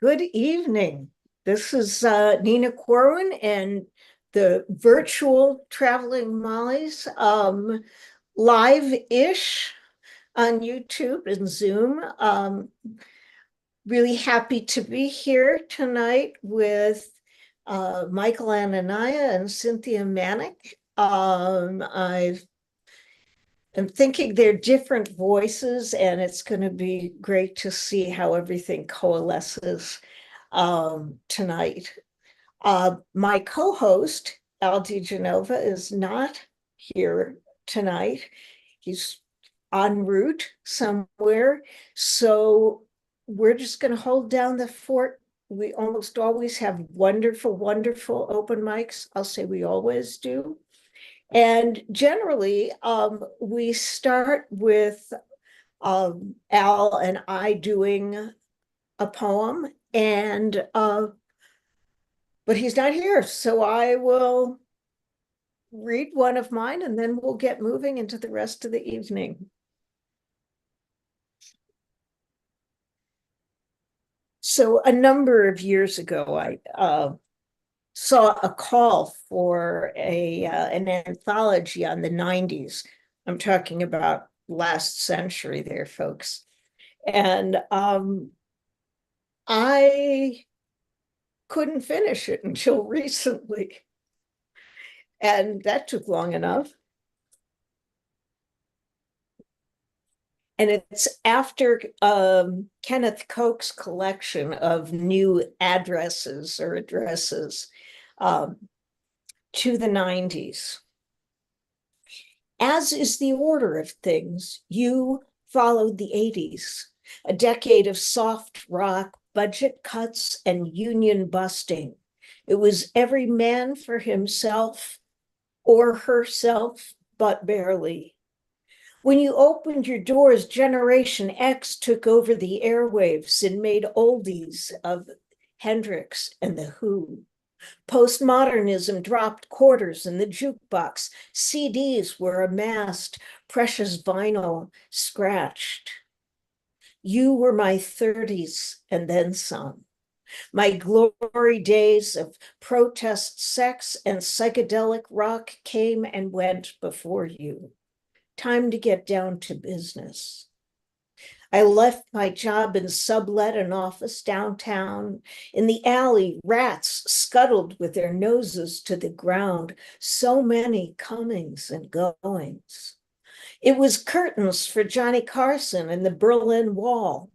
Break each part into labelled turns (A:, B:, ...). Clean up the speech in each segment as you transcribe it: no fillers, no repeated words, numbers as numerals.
A: Good evening. This is Nina Corwin and the virtual Traveling Mollies, live-ish on YouTube and Zoom. Really happy to be here tonight with Michael Anania and Cynthia Manick. I'm thinking they're different voices, and it's going to be great to see how everything coalesces tonight. My co-host, Al Genova, is not here tonight. He's en route somewhere. So we're just going to hold down the fort. We almost always have wonderful, wonderful open mics. I'll say we always do. And generally, we start with Al and I doing a poem, and but he's not here, so I will read one of mine, and then we'll get moving into the rest of the evening. So a number of years ago, I saw a call for an anthology on the 90s. I'm talking about last century there, folks. And I couldn't finish it until recently. And that took long enough. And it's after Kenneth Koch's collection of new addresses or addresses to the 90s. As is the order of things, you followed the 80s, a decade of soft rock, budget cuts, and union busting. It was every man for himself or herself, but barely. When you opened your doors, Generation X took over the airwaves and made oldies of Hendrix and The Who. Postmodernism dropped quarters in the jukebox. CDs were amassed, precious vinyl scratched. You were my 30s and then some. My glory days of protest sex and psychedelic rock came and went before you. Time to get down to business. I left my job and sublet an office downtown. In the alley, rats scuttled with their noses to the ground. So many comings and goings. It was curtains for Johnny Carson and the Berlin Wall.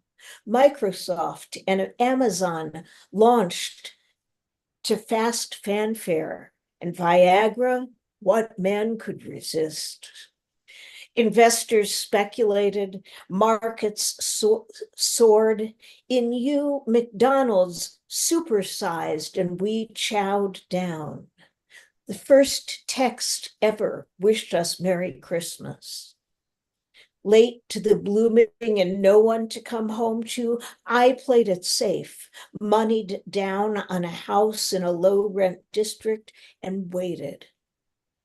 A: Microsoft and Amazon launched to fast fanfare, and Viagra, what man could resist? Investors speculated, markets soared. In you, McDonald's supersized and we chowed down. The first text ever wished us Merry Christmas. Late to the blooming and no one to come home to, I played it safe, moneyed down on a house in a low-rent district, and waited.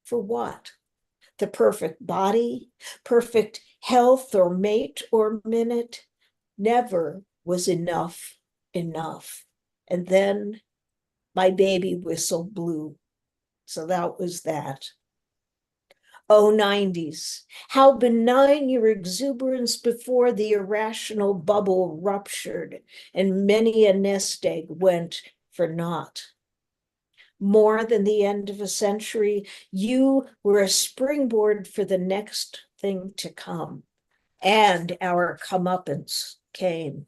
A: For what? The perfect body, perfect health or mate or minute, never was enough. And then my baby whistle blew. So that was that. Oh, 90s, how benign your exuberance before the irrational bubble ruptured and many a nest egg went for naught. More than the end of a century, you were a springboard for the next thing to come, and our comeuppance came.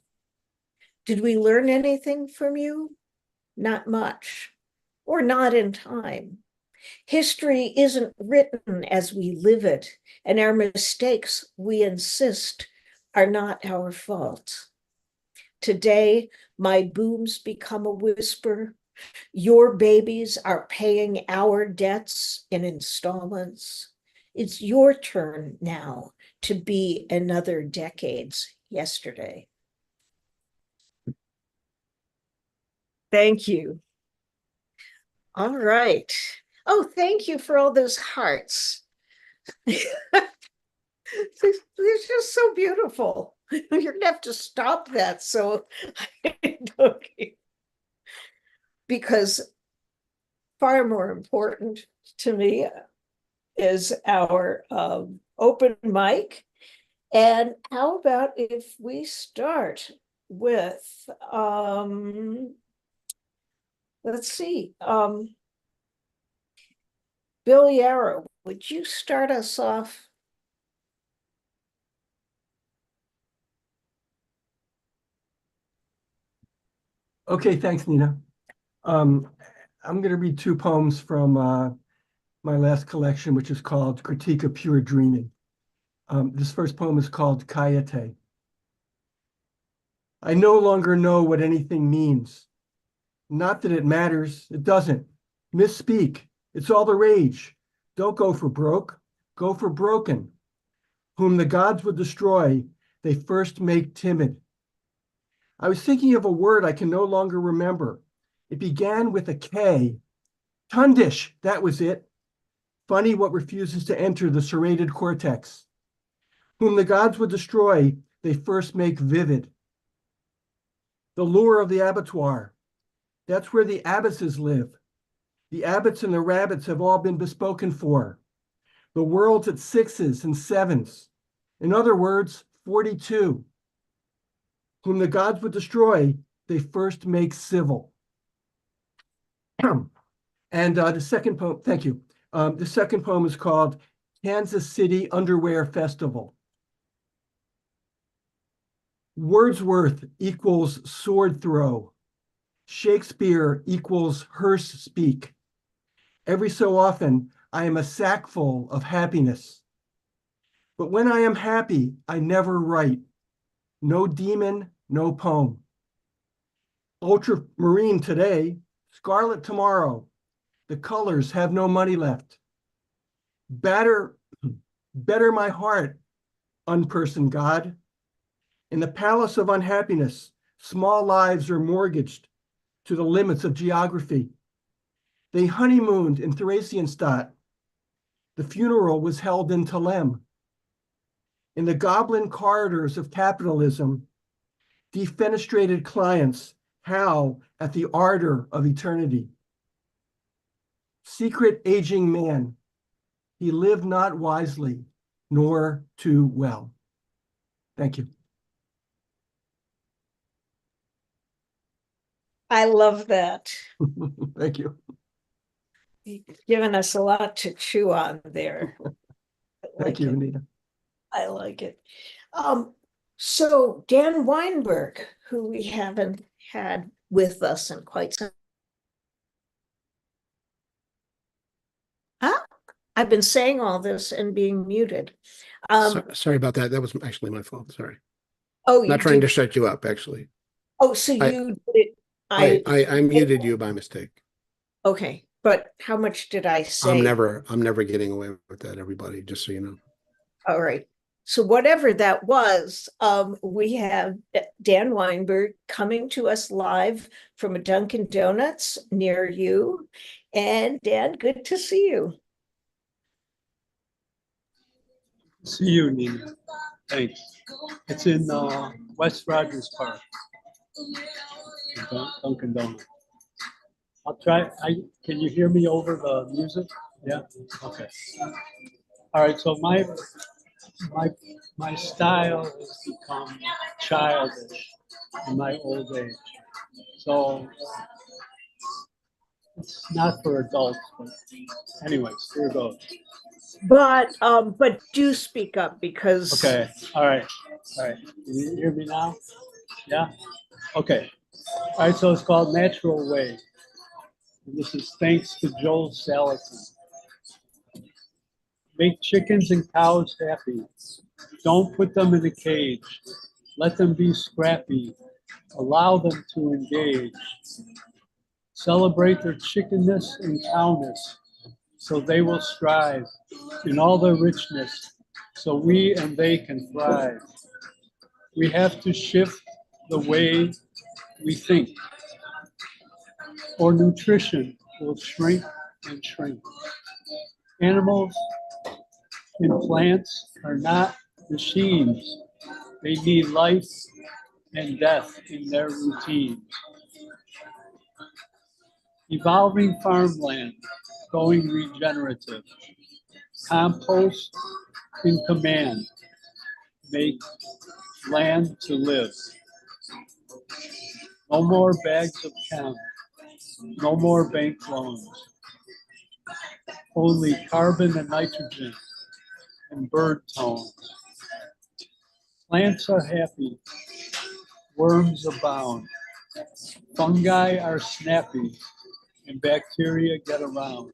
A: Did we learn anything from you? Not much, or not in time. History isn't written as we live it, and our mistakes, we insist, are not our fault. Today, my booms become a whisper. Your babies are paying our debts in installments. It's your turn now to be another decade's yesterday. Thank you. All right. Oh, thank you for all those hearts. They're just so so beautiful. You're gonna have to stop that. So, okay. Because far more important to me is our open mic. And how about if we start with, let's see, Bill Yarrow, would you start us off?
B: Okay, thanks, Nina. I'm going to read two poems from my last collection, which is called Critique of Pure Dreaming. This first poem is called Kayate. I no longer know what anything means. Not that it matters, it doesn't. Misspeak, it's all the rage. Don't go for broke, go for broken. Whom the gods would destroy, they first make timid. I was thinking of a word I can no longer remember. It began with a K. Tundish, that was it. Funny what refuses to enter the serrated cortex. Whom the gods would destroy, they first make vivid. The lure of the abattoir. That's where the abbesses live. The abbots and the rabbits have all been bespoken for. The world's at 6s and 7s. In other words, 42. Whom the gods would destroy, they first make civil. And the second poem, thank you. The second poem is called Kansas City Underwear Festival. Wordsworth equals sword throw. Shakespeare equals hearse speak. Every so often, I am a sackful of happiness. But when I am happy, I never write. No demon, no poem. Ultramarine today, scarlet tomorrow. The colors have no money left. Better my heart, unpersoned God. In the palace of unhappiness, small lives are mortgaged to the limits of geography. They honeymooned in Theresienstadt. The funeral was held in Telem. In the goblin corridors of capitalism, defenestrated clients howl at the ardor of eternity. Secret aging man, he lived not wisely, nor too well. Thank you.
A: I love that.
B: Thank you.
A: You've given us a lot to chew on there.
B: Thank you, Anita.
A: I like it. So Dan Weinberg, who we haven't had with us in quite some. I've been saying all this and being muted.
C: Sorry about that. That was actually my fault. Sorry.
A: Oh,
C: Not trying to shut you up, actually.
A: Oh, so you did it.
C: I muted you by mistake.
A: Okay, but how much did I say?
C: I'm never getting away with that, everybody, just so you know.
A: All right. So whatever that was, we have Dan Weinberg coming to us live from a Dunkin' Donuts near you. And Dan, good to see you.
D: See you, Nina. Thanks. It's in West Rogers Park, Dunkin' Donuts. I'll try. Can you hear me over the music? Yeah. Okay. All right. So my style has become childish in my old age. So it's not for adults, but anyways, here goes.
A: But do speak up because
D: Okay. All right. Can you hear me now? Yeah. Okay. All right. So it's called Natural Way. And this is thanks to Joel Salatin. Make chickens and cows happy. Don't put them in a cage. Let them be scrappy. Allow them to engage. Celebrate their chickenness and cowness, so they will strive in all their richness, so we and they can thrive. We have to shift the way we think, or nutrition will shrink and shrink. Animals and plants are not machines. They need life and death in their routine. Evolving farmland, going regenerative. Compost in command, make land to live. No more bags of chem, no more bank loans. Only carbon and nitrogen and bird tones. Plants are happy, worms abound. Fungi are snappy, and bacteria get around.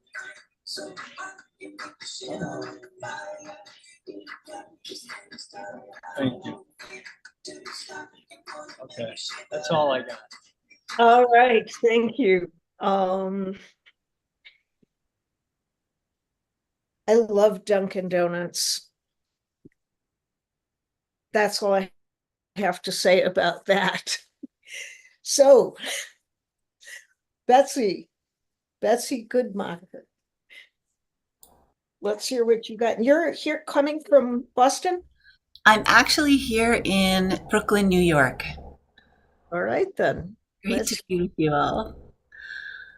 D: Thank you. Okay, that's all I got.
A: All right, thank you. I love Dunkin' Donuts. That's all I have to say about that. So, Betsy Goodmacher, let's hear what you got. You're here coming from Boston?
E: I'm actually here in Brooklyn, New York.
A: All right, then.
E: Great to be with you all.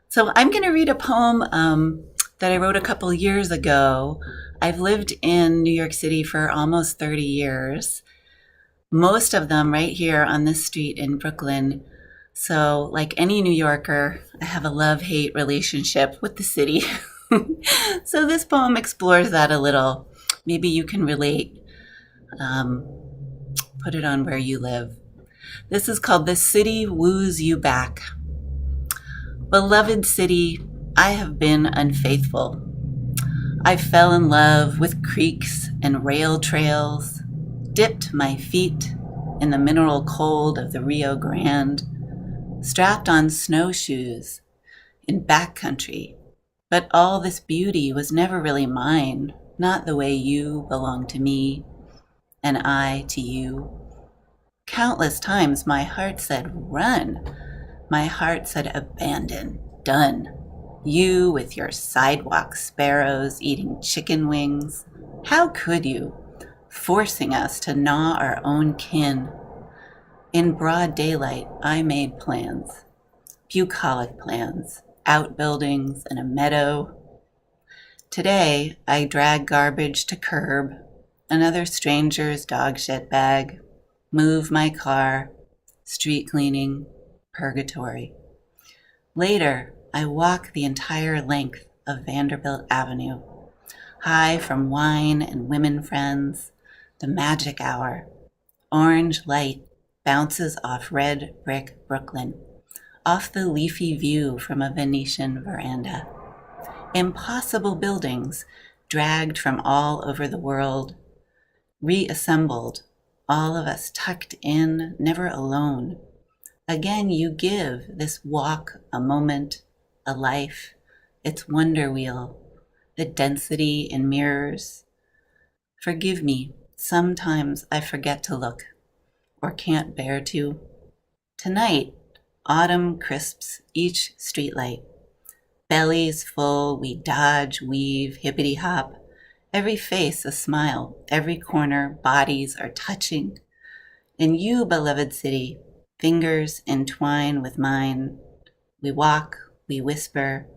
E: So I'm going to read a poem that I wrote a couple years ago. I've lived in New York City for almost 30 years, most of them right here on this street in Brooklyn. So like any New Yorker, I have a love-hate relationship with the city. So this poem explores that a little. Maybe you can relate. Put it on where you live. This is called The City Woos You Back. Beloved city, I have been unfaithful. I fell in love with creeks and rail trails, dipped my feet in the mineral cold of the Rio Grande, strapped on snowshoes in backcountry. But all this beauty was never really mine, not the way you belong to me and I to you. Countless times my heart said, run. My heart said, abandon, done. You with your sidewalk sparrows eating chicken wings. How could you? Forcing us to gnaw our own kin. In broad daylight, I made plans. Bucolic plans. Outbuildings and a meadow. Today, I drag garbage to curb. Another stranger's dog shit bag. Move my car. Street cleaning. Purgatory. Later, I walk the entire length of Vanderbilt Avenue, high from wine and women friends, the magic hour. Orange light bounces off red brick Brooklyn, off the leafy view from a Venetian veranda. Impossible buildings dragged from all over the world, reassembled, all of us tucked in, never alone. Again, you give this walk a moment, a life, its wonder wheel, the density in mirrors. Forgive me, sometimes I forget to look, or can't bear to. Tonight, autumn crisps each streetlight. Bellies full, we dodge, weave, hippity hop. Every face a smile, every corner, bodies are touching. And you, beloved city, fingers entwine with mine. We walk, we whisper,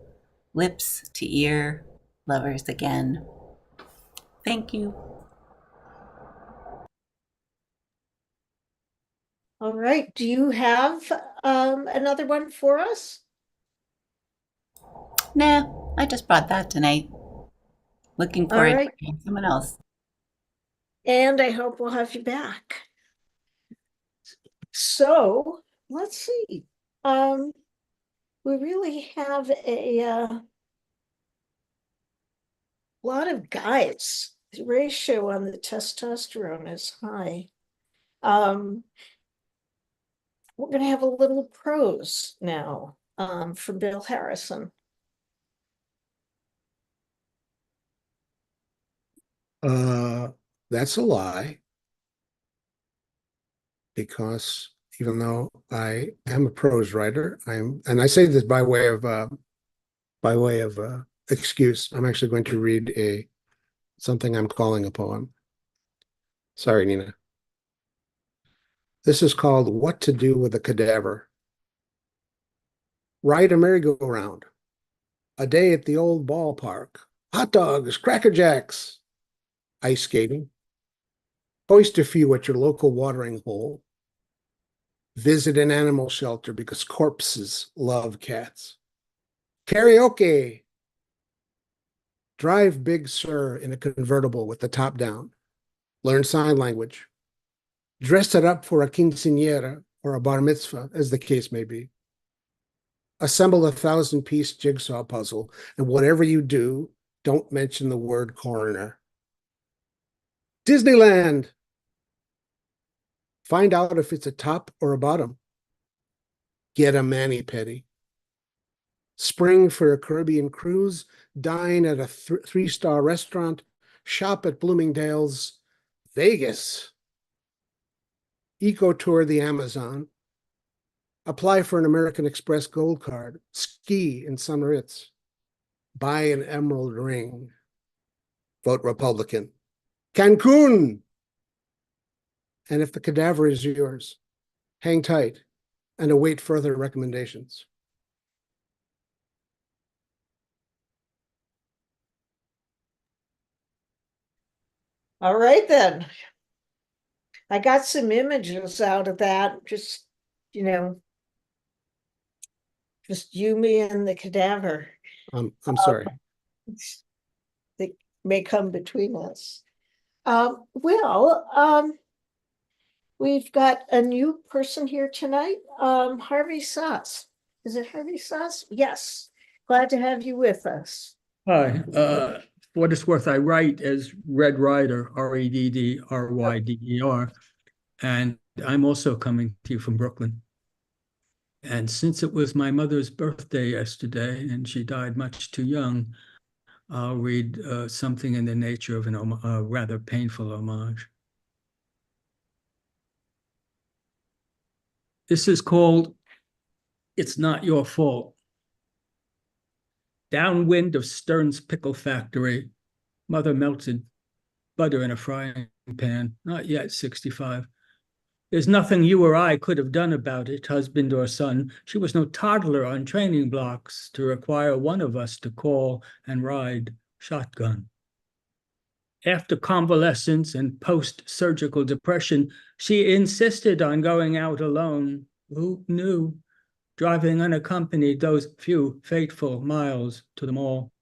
E: lips to ear, lovers again. Thank you.
A: All right, do you have another one for us?
E: Nah, I just brought that tonight. Looking forward
A: right.
E: to hearing someone else.
A: And I hope we'll have you back. So let's see. We really have a lot of guys. The ratio on the testosterone is high. We're going to have a little prose now from Bill Harrison.
C: That's a lie. Because even though I am a prose writer, and I say this by way of excuse. I'm actually going to read something I'm calling a poem. Sorry, Nina. This is called What to Do with a Cadaver. Ride a merry-go-round. A day at the old ballpark. Hot dogs, Cracker Jacks. Ice skating. Hoist a few at your local watering hole. Visit an animal shelter because corpses love cats. Karaoke. Drive Big Sur in a convertible with the top down. Learn sign language. Dress it up for a quinceañera or a bar mitzvah, as the case may be. Assemble a 1,000-piece jigsaw puzzle, and whatever you do, don't mention the word coroner. Disneyland. Find out if it's a top or a bottom. Get a mani-pedi. Spring for a Caribbean cruise, dine at a 3-star restaurant, shop at Bloomingdale's. Vegas. Eco tour the Amazon. Apply for an American Express Gold Card. Ski in St. Moritz. Buy an emerald ring. Vote Republican. Cancun. And if the cadaver is yours, hang tight and await further recommendations.
A: All right, then. I got some images out of that, just, just you, me, and the cadaver.
C: I'm sorry.
A: That may come between us. We've got a new person here tonight, Harvey Sauce. Is it Harvey Sauce? Yes. Glad to have you with us.
F: Hi, for what it's worth, I write as Red Ryder, Reddryder, and I'm also coming to you from Brooklyn. And since it was my mother's birthday yesterday, and she died much too young, I'll read something in the nature of a rather painful homage. This is called It's Not Your Fault. Downwind of Stern's Pickle Factory, mother melted butter in a frying pan, not yet 65. There's nothing you or I could have done about it, husband or son. She was no toddler on training blocks to require one of us to call and ride shotgun. After convalescence and post-surgical depression, she insisted on going out alone. Who knew? Driving unaccompanied those few fateful miles to the mall.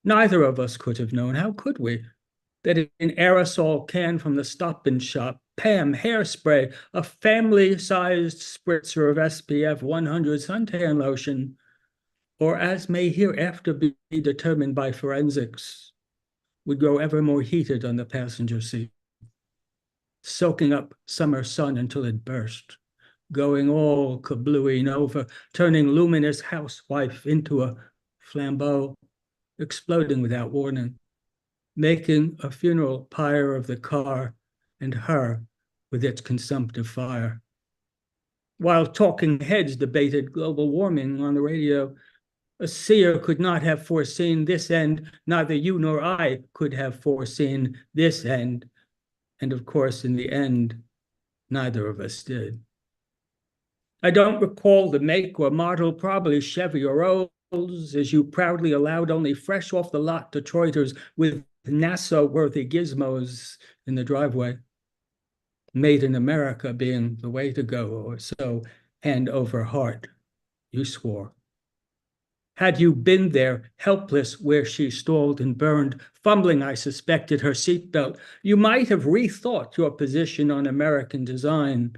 F: Neither of us could have known, how could we, that an aerosol can from the Stop and Shop, Pam hairspray, a family-sized spritzer of SPF 100 suntan lotion, or as may hereafter be determined by forensics, would grow ever more heated on the passenger seat, soaking up summer sun until it burst, going all kablooing over, turning luminous housewife into a flambeau, exploding without warning, making a funeral pyre of the car and her with its consumptive fire. While talking heads debated global warming on the radio, a seer could not have foreseen this end. Neither you nor I could have foreseen this end. And of course, in the end, neither of us did. I don't recall the make or model, probably Chevy or Rolls, as you proudly allowed only fresh off the lot Detroiters with NASA-worthy gizmos in the driveway. Made in America being the way to go, or so, hand over heart, you swore. Had you been there, helpless where she stalled and burned, fumbling, I suspected, her seatbelt, you might have rethought your position on American design.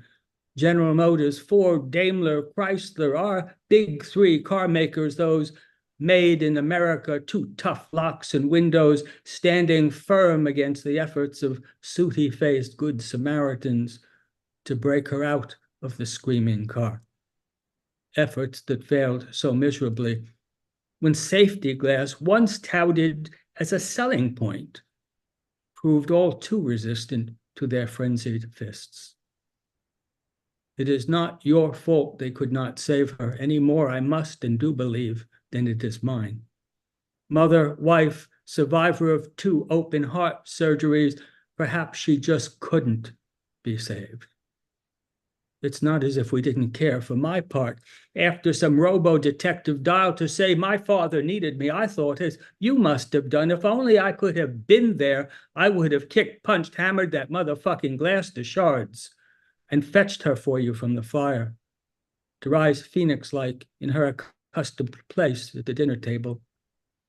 F: General Motors, Ford, Daimler, Chrysler are big three car makers, those made in America, two tough locks and windows, standing firm against the efforts of sooty-faced good Samaritans to break her out of the screaming car. Efforts that failed so miserably when safety glass, once touted as a selling point, proved all too resistant to their frenzied fists. It is not your fault they could not save her any more, I must and do believe, than it is mine. Mother, wife, survivor of 2 open heart surgeries, perhaps she just couldn't be saved. It's not as if we didn't care. For my part, after some robo-detective dialed to say my father needed me, I thought, as you must have done, if only I could have been there, I would have kicked, punched, hammered that motherfucking glass to shards and fetched her for you from the fire, to rise phoenix-like in her accustomed place at the dinner table,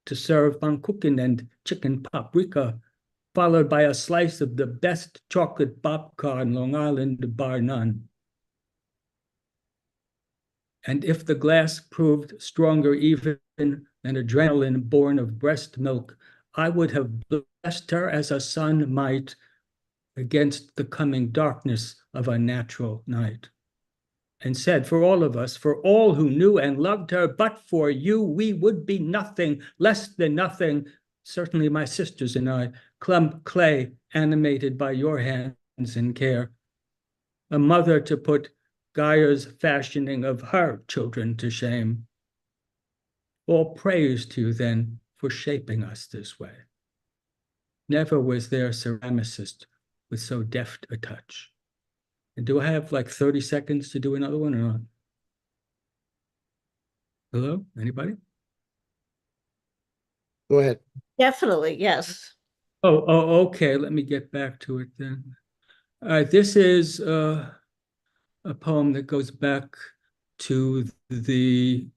F: to serve pangkuchen and chicken paprika, followed by a slice of the best chocolate popcorn Long Island, bar none. And if the glass proved stronger even than adrenaline born of breast milk, I would have blessed her as a son might against the coming darkness of a natural night, and said, for all of us, for all who knew and loved her, but for you, we would be nothing, less than nothing, certainly my sisters and I, clump clay animated by your hands and care, a mother to put Gaia's fashioning of her children to shame. All praise to you then for shaping us this way. Never was there a ceramicist with so deft a touch. And do I have like 30 seconds to do another one or not? Hello, anybody?
C: Go ahead.
A: Definitely, yes.
F: Oh, okay, let me get back to it then. All right, this is a poem that goes back to the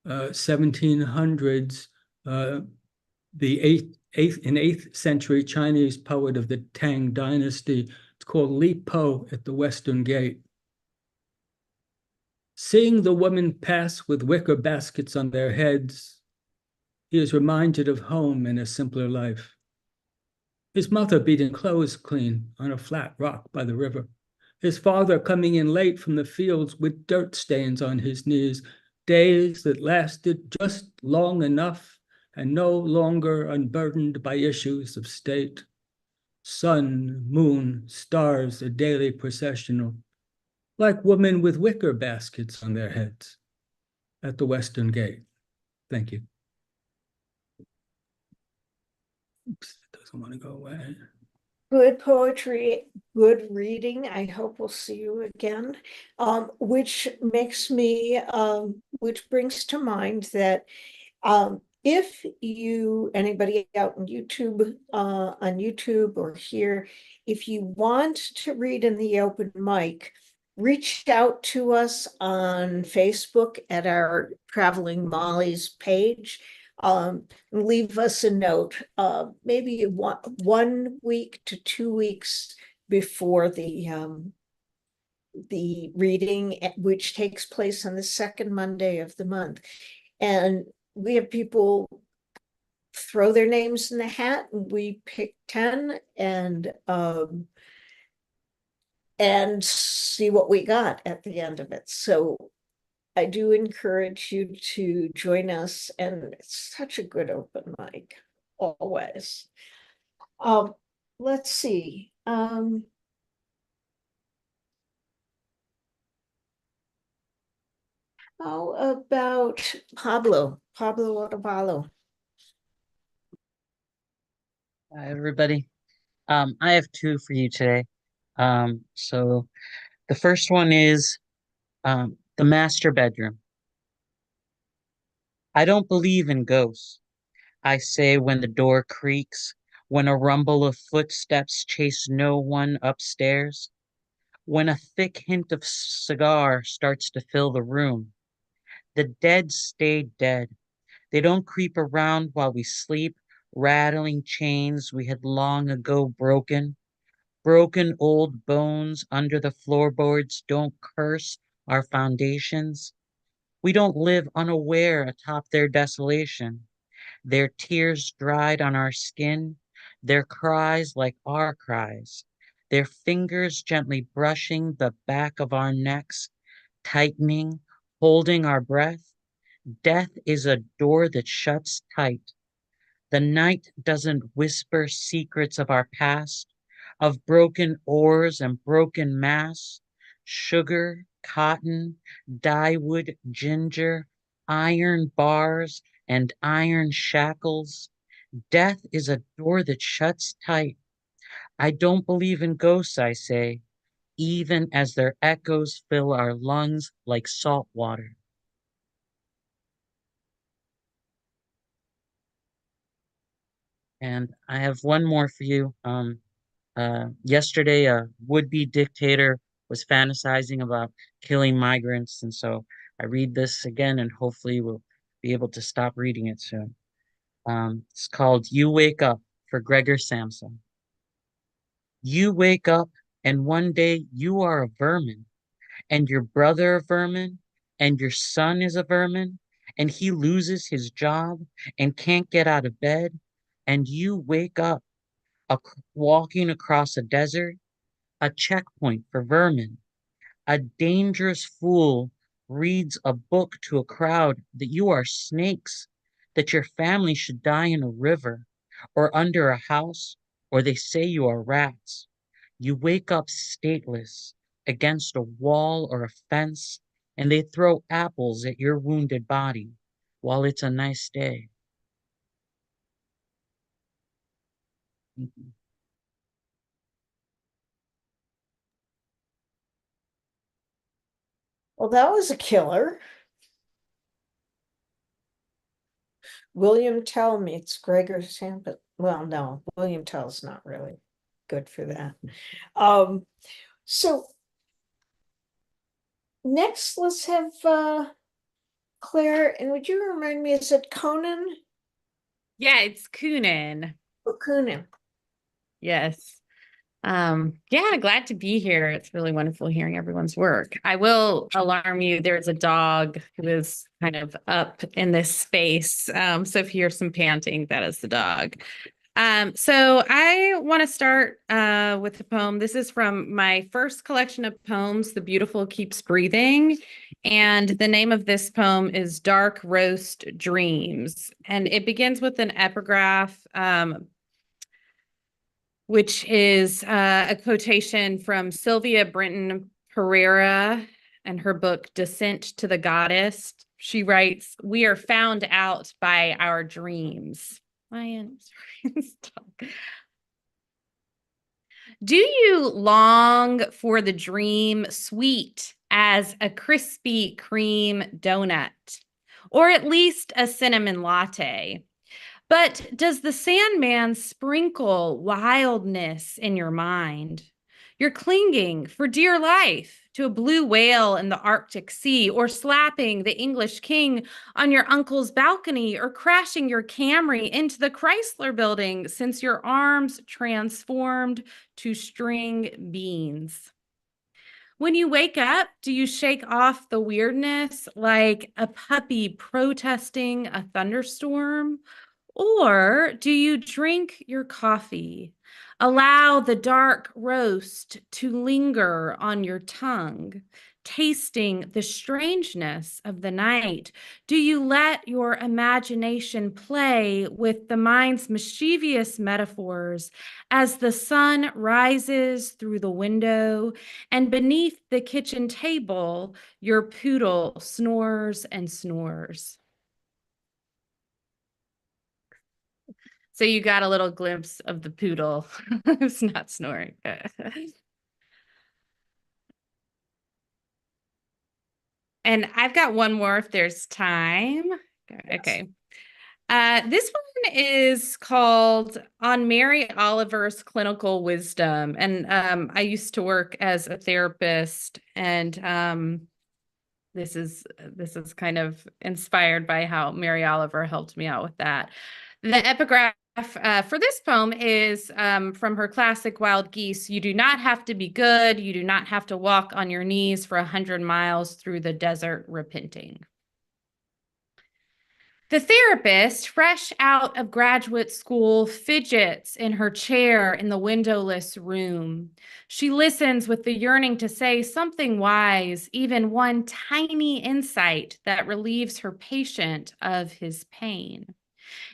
F: 1700s, the 8th century Chinese poet of the Tang dynasty. It's called Li Po at the Western Gate. Seeing the women pass with wicker baskets on their heads, he is reminded of home and a simpler life. His mother beating clothes clean on a flat rock by the river. His father coming in late from the fields with dirt stains on his knees, days that lasted just long enough and no longer unburdened by issues of state. Sun, moon, stars, a daily processional, like women with wicker baskets on their heads at the Western Gate. Thank you. Oops, it doesn't want to go away.
A: Good poetry, good reading. I hope we'll see you again. Which makes me, which brings to mind that if anybody out on YouTube or here, if you want to read in the open mic, reach out to us on Facebook at our Traveling Molly's page. Leave us a note, maybe 1 week to 2 weeks before the reading, which takes place on the second Monday of the month. And we have people throw their names in the hat, and we pick 10 and see what we got at the end of it. So I do encourage you to join us, and it's such a good open mic, always. Let's see. How about Pablo Otavalo?
G: Hi, everybody. I have two for you today. So the first one is the master bedroom. I don't believe in ghosts. I say when the door creaks, when a rumble of footsteps chase no one upstairs, when a thick hint of cigar starts to fill the room. The dead stay dead. They don't creep around while we sleep, rattling chains we had long ago broken. Broken old bones under the floorboards don't curse our foundations. We don't live unaware atop their desolation. Their tears dried on our skin, their cries like our cries, their fingers gently brushing the back of our necks, tightening, holding our breath. Death is a door that shuts tight. The night doesn't whisper secrets of our past, of broken oars and broken masts, sugar, cotton, dyewood, ginger, iron bars, and iron shackles. Death is a door that shuts tight. I don't believe in ghosts, I say. even as their echoes fill our lungs like salt water. And I have one more for you. Yesterday, a would-be dictator was fantasizing about killing migrants, and so I read this again, and hopefully we'll be able to stop reading it soon. It's called "You Wake Up" for Gregor Samsa. You wake up, and one day you are a vermin, and your brother a vermin, and your son is a vermin, and he loses his job and can't get out of bed, and you wake up walking across a desert, a checkpoint for vermin. A dangerous fool reads a book to a crowd that you are snakes, that your family should die in a river or under a house, or they say you are rats. You wake up stateless against a wall or a fence, and they throw apples at your wounded body while it's a nice day.
A: Well, that was a killer. William Tell meets Gregor Samsa. Well, no, William Tell's not really good for that. So next, let's have Claire. And would you remind me, is it Conan
H: Yeah, it's Coonan.
A: or Coonan?
H: Yes. Yeah, glad to be here. It's really wonderful hearing everyone's work. I will alarm you, there's a dog who is kind of up in this space. So if you hear some panting, that is the dog. So I want to start with a poem. This is from my first collection of poems, The Beautiful Keeps Breathing. And the name of this poem is Dark Roast Dreams. And it begins with an epigraph, which is a quotation from Sylvia Brinton Pereira and her book, Descent to the Goddess. She writes, "We are found out by our dreams." Sorry. Do you long for the dream sweet as a Krispy Kreme donut, or at least a cinnamon latte? But does the Sandman sprinkle wildness in your mind? You're clinging for dear life to a blue whale in the Arctic Sea, or slapping the English king on your uncle's balcony, or crashing your Camry into the Chrysler building since your arms transformed to string beans. When you wake up, do you shake off the weirdness like a puppy protesting a thunderstorm? Or do you drink your coffee, allow the dark roast to linger on your tongue, tasting the strangeness of the night? Do you let your imagination play with the mind's mischievous metaphors as the sun rises through the window and beneath the kitchen table, your poodle snores and snores? So you got a little glimpse of the poodle who's not snoring. And I've got one more if there's time. Okay. This one is called On Mary Oliver's Clinical Wisdom. And I used to work as a therapist, and this is kind of inspired by how Mary Oliver helped me out with that. The epigraph for this poem is from her classic Wild Geese. You do not have to be good. You do not have to walk on your knees for 100 miles through the desert repenting. The therapist, fresh out of graduate school, fidgets in her chair in the windowless room. She listens with the yearning to say something wise, even one tiny insight that relieves her patient of his pain.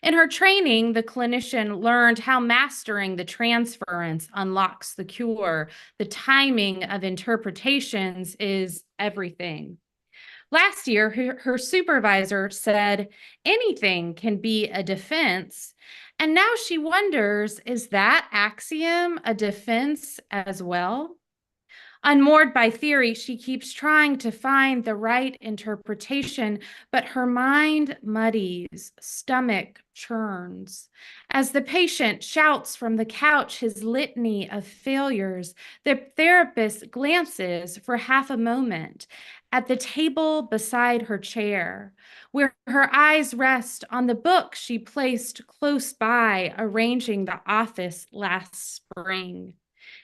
H: In her training, the clinician learned how mastering the transference unlocks the cure. The timing of interpretations is everything. Last year, her supervisor said anything can be a defense. And now she wonders, is that axiom a defense as well? Unmoored by theory, she keeps trying to find the right interpretation, but her mind muddies, stomach churns. As the patient shouts from the couch his litany of failures, the therapist glances for half a moment at the table beside her chair, where her eyes rest on the book she placed close by, arranging the office last spring.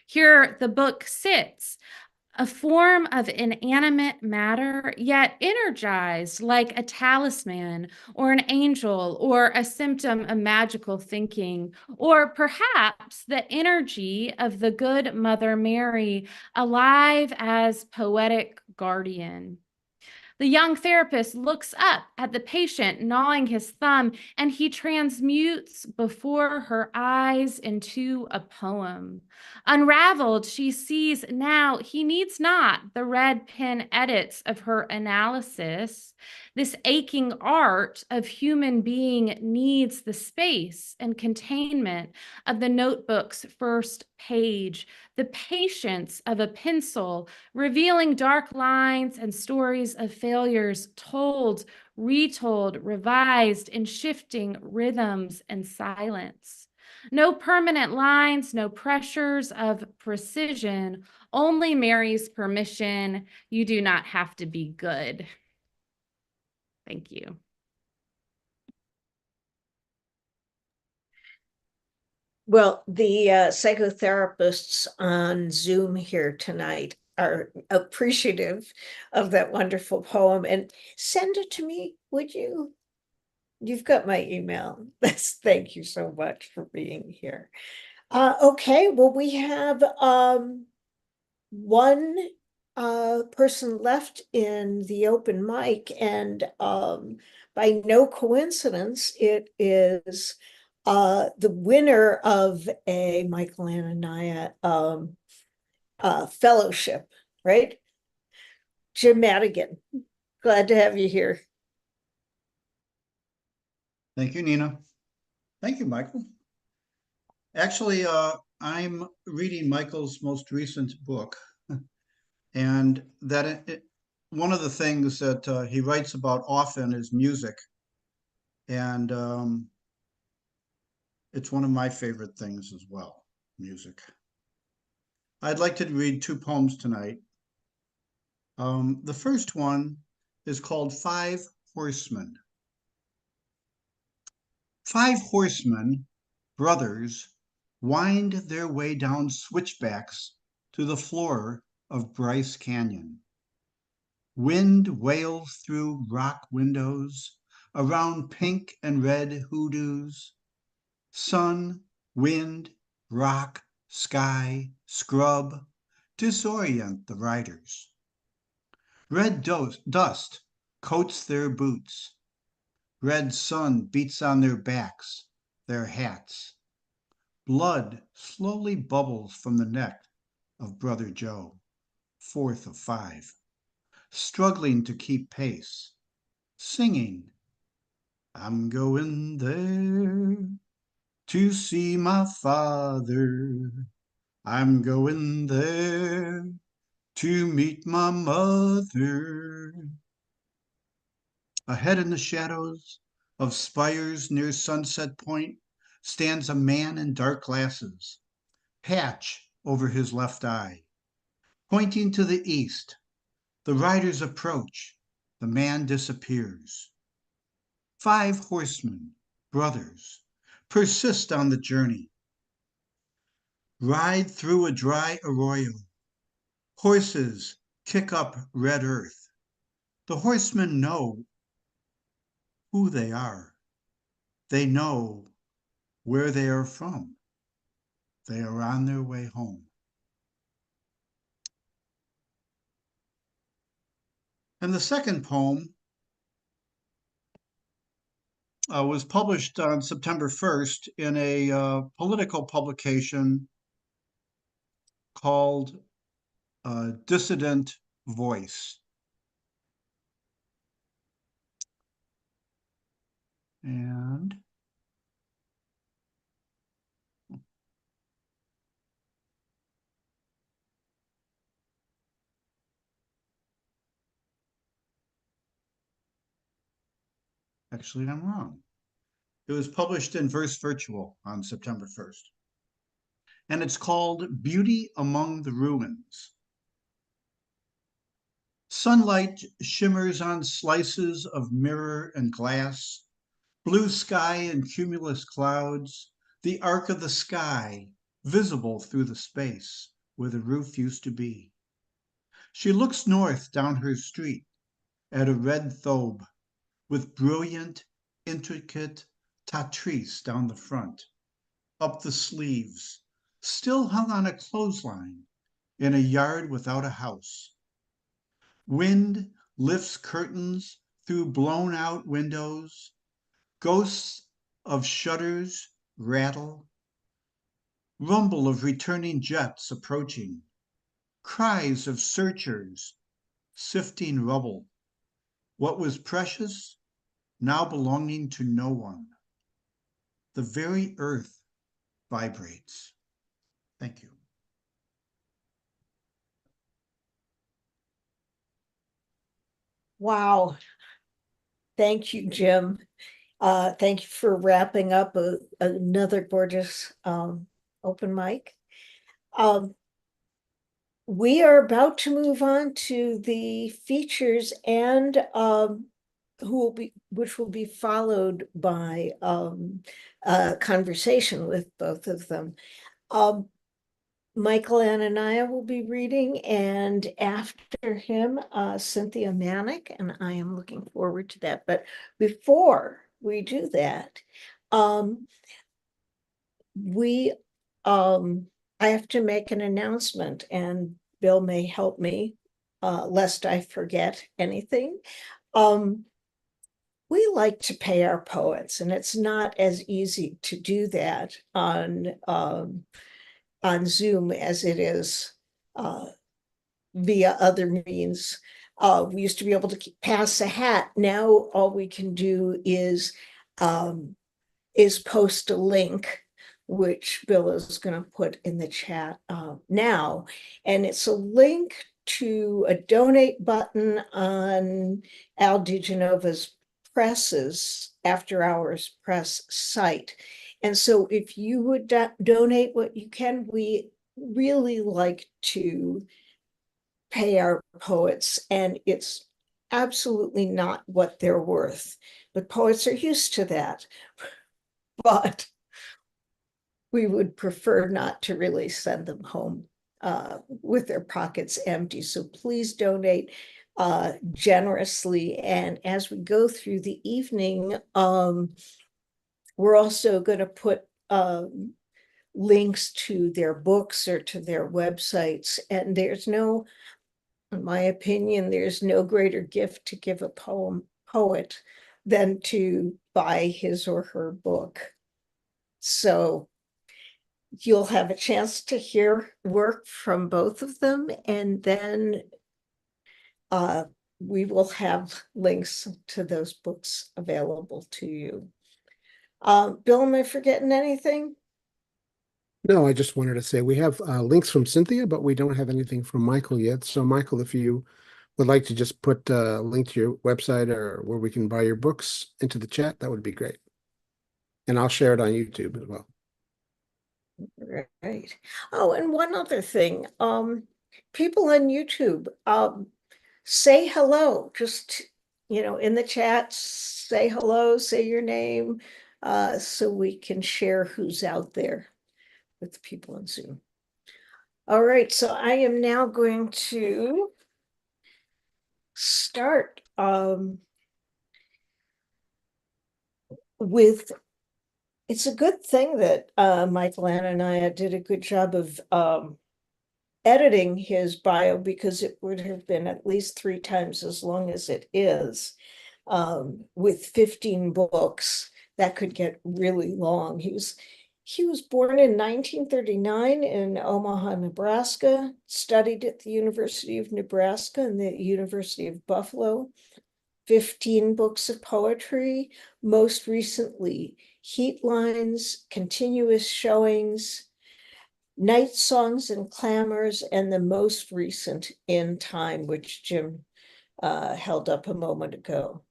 H: Here the book sits, a form of inanimate matter, yet energized like a talisman or an angel or a symptom of magical thinking, or perhaps the energy of the good Mother Mary, alive as poetic guardian. The young therapist looks up at the patient gnawing his thumb, and he transmutes before her eyes into a poem. Unraveled, she sees now he needs not the red pen edits of her analysis. This aching art of human being needs the space and containment of the notebook's first page, the patience of a pencil, revealing dark lines and stories of failures told, retold, revised in shifting rhythms and silence. No permanent lines, no pressures of precision, only Mary's permission. You do not have to be good. Thank you.
A: Well, the psychotherapists on Zoom here tonight are appreciative of that wonderful poem, and send it to me, would you? You've got my email. Thank you so much for being here. Okay, well, we have one person left in the open mic, and by no coincidence, it is the winner of a Michael and Anania fellowship, right? Jim Madigan, glad to have you here.
I: Thank you, Nina. Thank you, Michael. Actually, I'm reading Michael's most recent book, and that one of the things that he writes about often is music, and it's one of my favorite things as well, music. I'd like to read two poems tonight. The first one is called Five Horsemen. 5 horsemen, brothers, wind their way down switchbacks to the floor of Bryce Canyon. Wind wails through rock windows around pink and red hoodoos. Sun, wind, rock, sky, scrub disorient the riders. Red dust coats their boots. Red sun beats on their backs, their hats. Blood slowly bubbles from the neck of Brother Joe, 4th of 5, struggling to keep pace, singing, I'm going there to see my father. I'm going there to meet my mother. Ahead in the shadows of spires near Sunset Point stands a man in dark glasses, patch over his left eye. Pointing to the east, the riders approach, the man disappears. 5 horsemen, brothers, persist on the journey. Ride through a dry arroyo. Horses kick up red earth. The horsemen know who they are. They know where they are from. They are on their way home. And the second poem was published on September 1st in a political publication called Dissident Voice. And Actually, I'm wrong. It was published in Verse Virtual on September 1st. And it's called Beauty Among the Ruins. Sunlight shimmers on slices of mirror and glass, blue sky and cumulus clouds, the arc of the sky visible through the space where the roof used to be. She looks north down her street at a red thobe with brilliant, intricate tatrice down the front, up the sleeves, still hung on a clothesline in a yard without a house. Wind lifts curtains through blown out windows. Ghosts of shutters rattle. Rumble of returning jets approaching. Cries of searchers sifting rubble. What was precious, now belonging to no one. The very earth vibrates. Thank you.
A: Wow. Thank you, Jim. Thank you for wrapping up another gorgeous open mic. We are about to move on to the features and which will be followed by a conversation with both of them. Michael Anania will be reading, and after him, Cynthia Manick, and I am looking forward to that. But before we do that, I have to make an announcement, and Bill may help me, lest I forget anything. We like to pay our poets, and it's not as easy to do that on Zoom as it is via other means. We used to be able to pass a hat. Now all we can do is post a link, which Bill is going to put in the chat now. And it's a link to a donate button on Al DiGenova's Press's After Hours Press site. And so if you would donate what you can, we really like to pay our poets, and it's absolutely not what they're worth. But poets are used to that. But we would prefer not to really send them home with their pockets empty. So please donate generously. And as we go through the evening, we're also going to put links to their books or to their websites. And there's no, in my opinion, there's no greater gift to give a poet than to buy his or her book. So you'll have a chance to hear work from both of them, and then we will have links to those books available to you. Bill, am I forgetting anything?
C: No, I just wanted to say we have links from Cynthia, but we don't have anything from Michael yet. So Michael, if you would like to just put a link to your website or where we can buy your books into the chat, that would be great. And I'll share it on YouTube as well.
A: Right. Oh, and one other thing, people on YouTube, say hello, just, in the chat, say hello, say your name, so we can share who's out there with the people on Zoom. All right, so I am now going to start with, it's a good thing that Michael Anania did a good job of editing his bio, because it would have been at least 3 times as long as it is. With 15 books, that could get really long. He was born in 1939 in Omaha, Nebraska, studied at the University of Nebraska and the University of Buffalo. 15 books of poetry, most recently Heat Lines, Continuous Showings, Night Songs and Clamors, and the most recent In Time, which Jim held up a moment ago.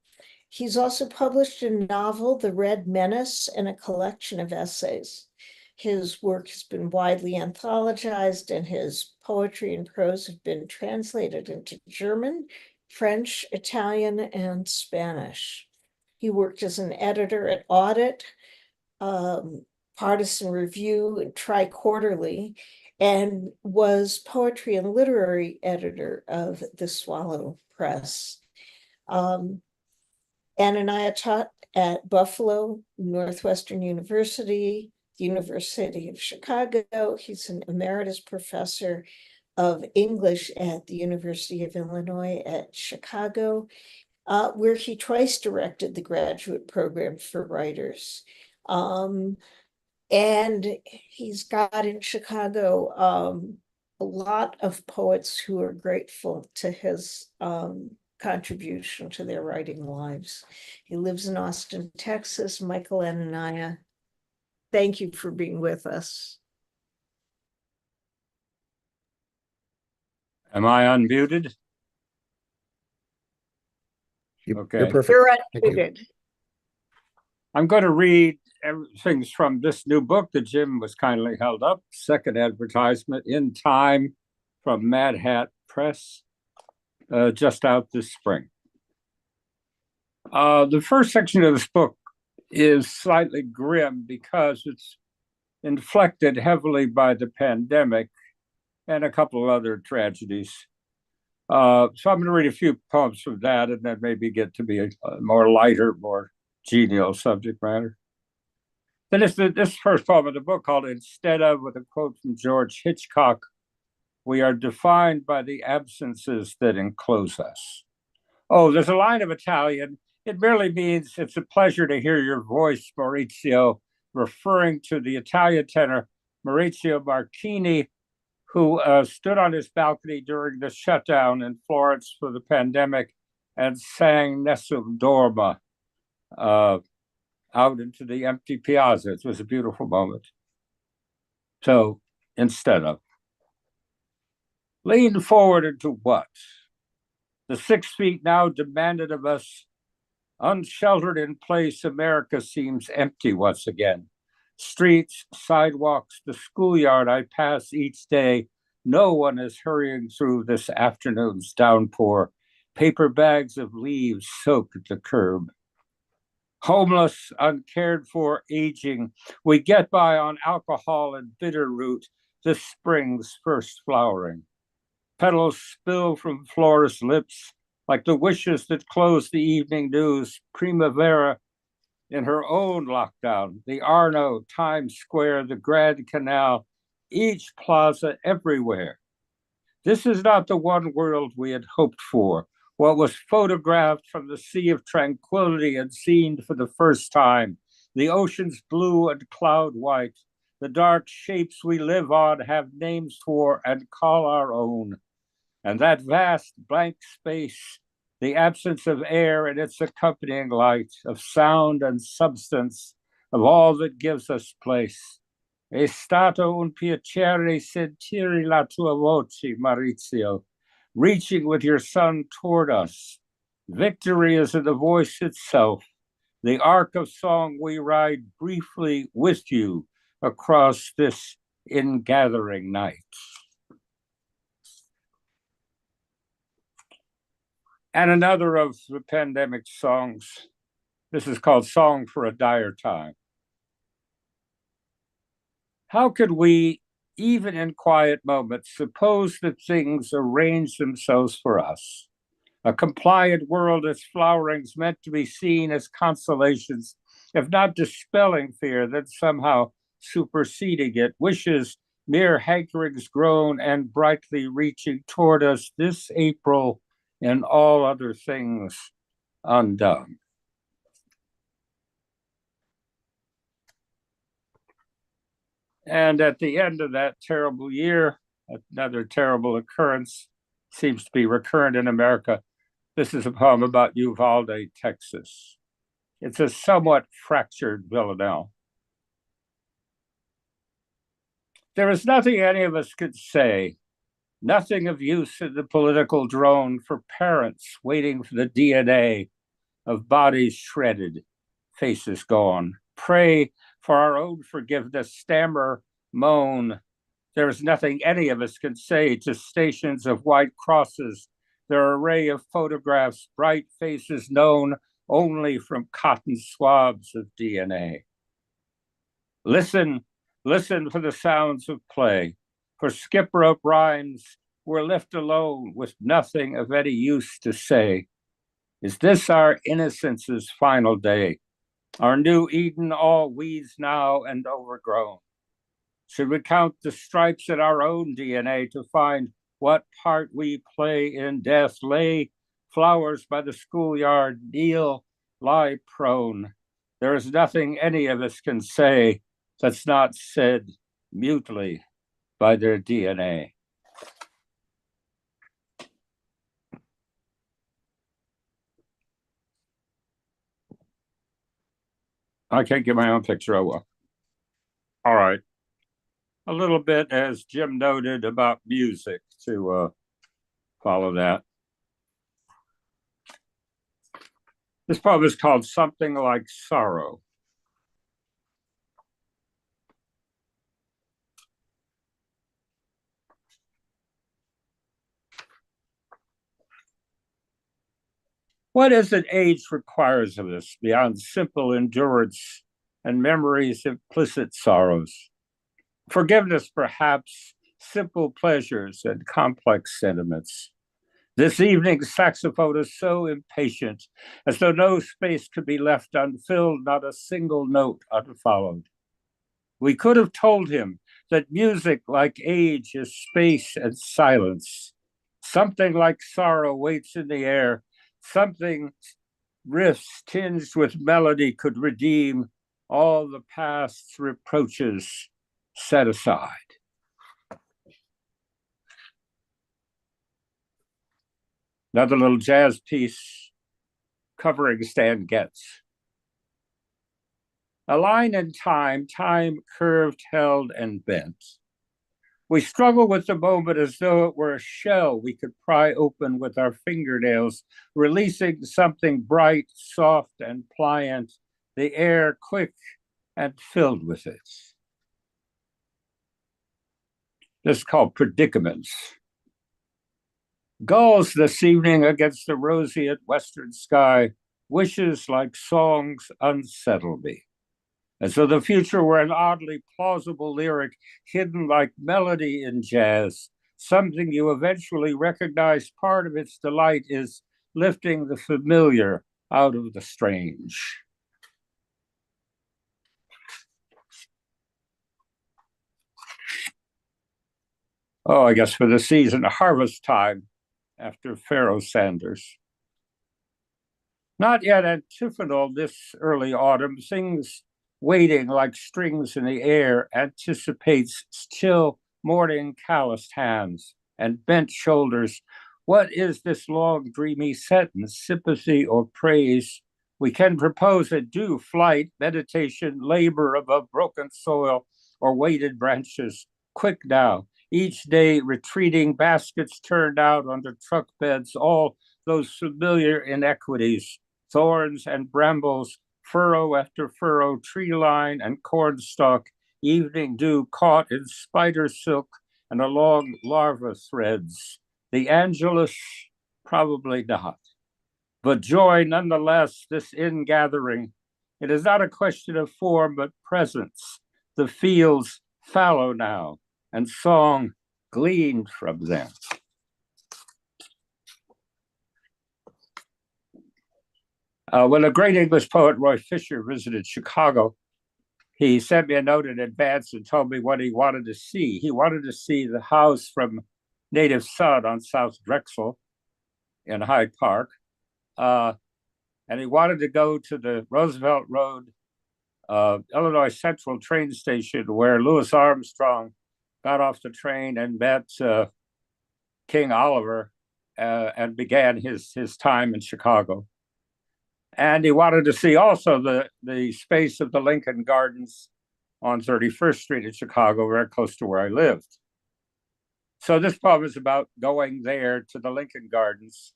A: He's also published a novel, The Red Menace, and a collection of essays. His work has been widely anthologized, and his poetry and prose have been translated into German, French, Italian, and Spanish. He worked as an editor at Audit, Partisan Review, and Tri-Quarterly, and was poetry and literary editor of the Swallow Press. Anania taught at Buffalo, Northwestern University, the University of Chicago. He's an emeritus professor of English at the University of Illinois at Chicago, where he twice directed the graduate program for writers. And he's got in Chicago a lot of poets who are grateful to his contribution to their writing lives. He lives in Austin, Texas. Michael and Anania, thank you for being with us.
J: Am I unmuted?
C: You're
J: Okay.
C: perfect.
A: You're
C: Thank you.
A: unmuted.
J: I'm going to read things from this new book that Jim was kindly held up, second advertisement, In Time, from Mad Hat Press, just out this spring. The first section of this book is slightly grim because it's inflected heavily by the pandemic and a couple of other tragedies. So I'm going to read a few poems from that and then maybe get to be a more lighter, more genial subject matter. Then it's this first poem of the book called Instead of, with a quote from George Hitchcock, "We are defined by the absences that enclose us." Oh, there's a line of Italian. It merely means it's a pleasure to hear your voice, Maurizio, referring to the Italian tenor Maurizio Marchini, who stood on his balcony during the shutdown in Florence for the pandemic and sang Nessun Dorma out into the empty piazza. It was a beautiful moment. So instead of, lean forward into what? The 6 feet now demanded of us. Unsheltered in place, America seems empty once again. Streets, sidewalks, the schoolyard I pass each day, no one is hurrying through this afternoon's downpour. Paper bags of leaves soak the curb. Homeless, uncared for, aging, we get by on alcohol and bitter root, this spring's first flowering. Petals spill from florist lips like the wishes that close the evening news. Primavera in her own lockdown, the Arno, Times Square, the Grand Canal, each plaza everywhere. This is not the one world we had hoped for, what was photographed from the sea of tranquility and seen for the first time, the ocean's blue and cloud white, the dark shapes we live on, have names for, and call our own. And that vast blank space, the absence of air and its accompanying light, of sound and substance, of all that gives us place. È stato un piacere sentire la tua voce, Maurizio, reaching with your son toward us. Victory is in the voice itself, the arc of song we ride briefly with you across this ingathering night. And another of the pandemic songs. This is called Song for a Dire Time. How could we, even in quiet moments, suppose that things arrange themselves for us? A compliant world as flowerings meant to be seen as consolations, if not dispelling fear, then somehow superseding it, wishes, mere hankerings grown and brightly reaching toward us this April, and all other things undone. And at the end of that terrible year, another terrible occurrence seems to be recurrent in America. This is a poem about Uvalde, Texas. It's a somewhat fractured villanelle. There is nothing any of us could say, nothing of use in the political drone for parents waiting for the DNA, of bodies shredded, faces gone. Pray for our own forgiveness, stammer, moan. There is nothing any of us can say to stations of white crosses, their array of photographs, bright faces known only from cotton swabs of DNA. Listen for the sounds of play, for skip rope rhymes we're left alone with nothing of any use to say. Is this our innocence's final day? Our new Eden all weeds now and overgrown? Should we count the stripes in our own DNA to find what part we play in death? Lay flowers by the schoolyard, kneel, lie prone. There is nothing any of us can say that's not said mutely by their DNA. I can't get my own picture. Oh, well. All right. A little bit, as Jim noted, about music to follow that. This poem is called Something Like Sorrow. What is it age requires of us beyond simple endurance and memory's implicit sorrows? Forgiveness, perhaps, simple pleasures and complex sentiments. This evening's saxophone is so impatient, as though no space could be left unfilled, not a single note unfollowed. We could have told him that music, like age, is space and silence. Something like sorrow waits in the air. Something riffs tinged with melody could redeem all the past's reproaches set aside. Another little jazz piece covering Stan Getz. A line in time, time curved, held, and bent. We struggle with the moment as though it were a shell we could pry open with our fingernails, releasing something bright, soft, and pliant, the air quick and filled with it. This is called Predicaments. Gulls this evening against the roseate western sky, wishes like songs unsettle me. And so the future were an oddly plausible lyric hidden like melody in jazz, something you eventually recognize part of its delight is lifting the familiar out of the strange. Oh, I guess for the season, harvest time after Pharaoh Sanders. Not yet antiphonal this early autumn, things waiting like strings in the air, anticipates chill morning calloused hands and bent shoulders. What is this long, dreamy sentence, sympathy or praise? We can propose a due flight, meditation, labor above broken soil or weighted branches. Quick now, each day retreating, baskets turned out onto truck beds, all those familiar inequities, thorns and brambles, furrow after furrow, tree line and cornstalk, evening dew caught in spider silk and along larva threads. The Angelus, probably not. But joy nonetheless, this ingathering. It is not a question of form, but presence. The fields fallow now, and song gleaned from them. When the great English poet Roy Fisher visited Chicago, he sent me a note in advance and told me what he wanted to see. He wanted to see the house from Native Son on South Drexel in Hyde Park. And he wanted to go to the Roosevelt Road, Illinois Central train station where Louis Armstrong got off the train and met King Oliver and began his time in Chicago. And he wanted to see also the space of the Lincoln Gardens on 31st Street in Chicago, very close to where I lived. So this poem is about going there to the Lincoln Gardens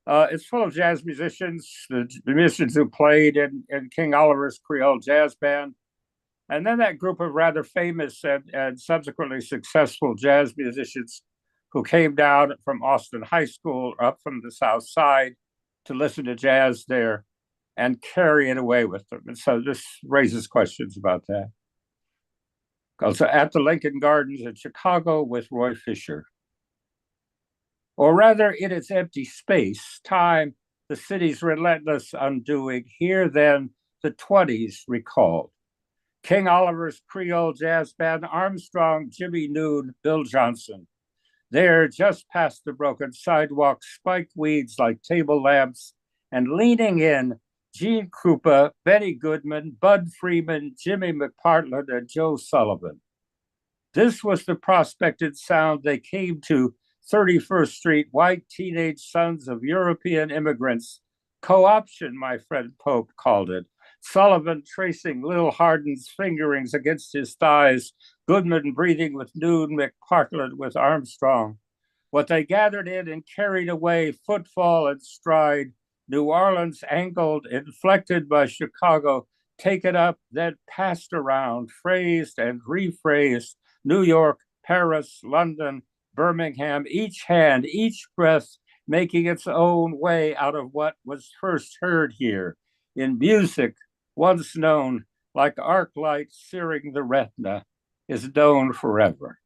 J: It's full of jazz musicians, the musicians who played in King Oliver's Creole Jazz Band. And then that group of rather famous and subsequently successful jazz musicians who came down from Austin High School up from the South Side to listen to jazz there and carry it away with them. And so this raises questions about that. Also at the Lincoln Gardens in Chicago with Roy Fisher. Or rather, in its empty space, time, the city's relentless undoing, here then the 20s recalled. King Oliver's Creole Jazz Band, Armstrong, Jimmy Noon, Bill Johnson. There, just past the broken sidewalk, spiked weeds like table lamps, and leaning in, Gene Krupa, Benny Goodman, Bud Freeman, Jimmy McPartland, and Joe Sullivan. This was the prospected sound they came to 31st Street, white teenage sons of European immigrants. Co-option, my friend Pope called it. Sullivan tracing Lil Hardin's fingerings against his thighs, Goodman breathing with Noon, McPartland with Armstrong. What they gathered in and carried away, footfall and stride, New Orleans angled, inflected by Chicago, taken up, then passed around, phrased and rephrased, New York, Paris, London, Birmingham, each hand, each breath making its own way out of what was first heard here in music, once known like arc light searing the retina, is known forever.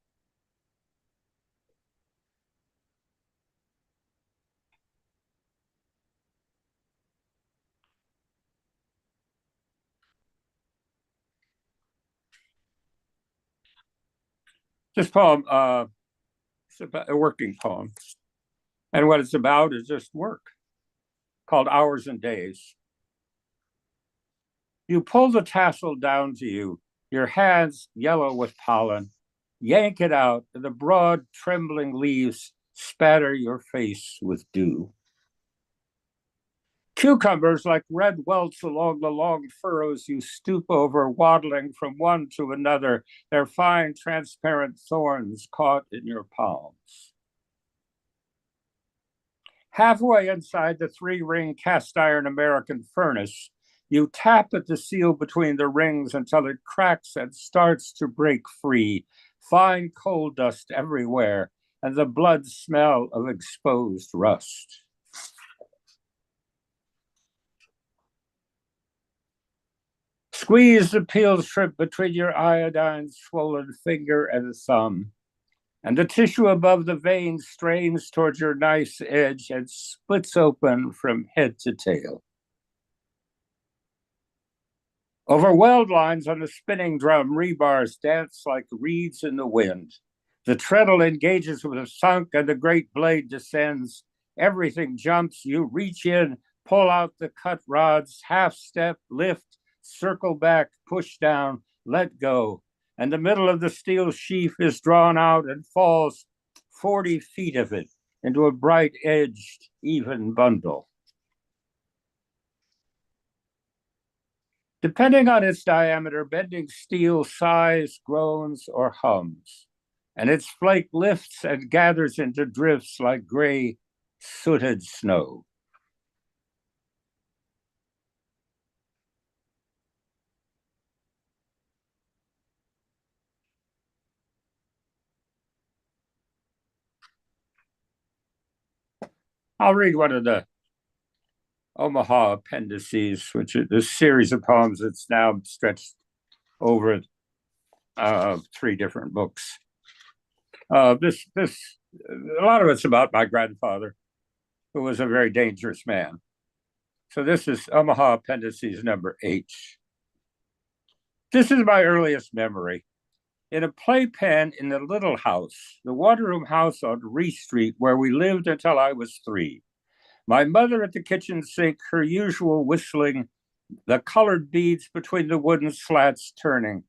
J: This poem, it's about a working poem. And what it's about is just work, called Hours and Days. You pull the tassel down to you, your hands yellow with pollen, yank it out, and the broad, trembling leaves spatter your face with dew. Cucumbers like red welts along the long furrows you stoop over, waddling from one to another, their fine, transparent thorns caught in your palms. Halfway inside the three-ring cast iron American furnace, you tap at the seal between the rings until it cracks and starts to break free, fine coal dust everywhere, and the blood smell of exposed rust. Squeeze the peeled shrimp between your iodine-swollen finger and thumb, and the tissue above the vein strains towards your knife's edge and splits open from head to tail. Over weld lines on the spinning drum, rebars dance like reeds in the wind. The treadle engages with a thunk and the great blade descends. Everything jumps. You reach in, pull out the cut rods, half step, lift, circle back, push down, let go. And the middle of the steel sheath is drawn out and falls 40 feet of it into a bright-edged, even bundle. Depending on its diameter, bending steel sighs, groans, or hums, and its flake lifts and gathers into drifts like gray, sooted snow. I'll read one of the Omaha appendices, which is a series of poems that's now stretched over 3 different books. A lot of it's about my grandfather, who was a very dangerous man. So this is Omaha appendices number 8. This is my earliest memory. In a playpen in the little house, the one-room house on Reese Street, where we lived until I was 3. My mother at the kitchen sink, her usual whistling, the colored beads between the wooden slats turning.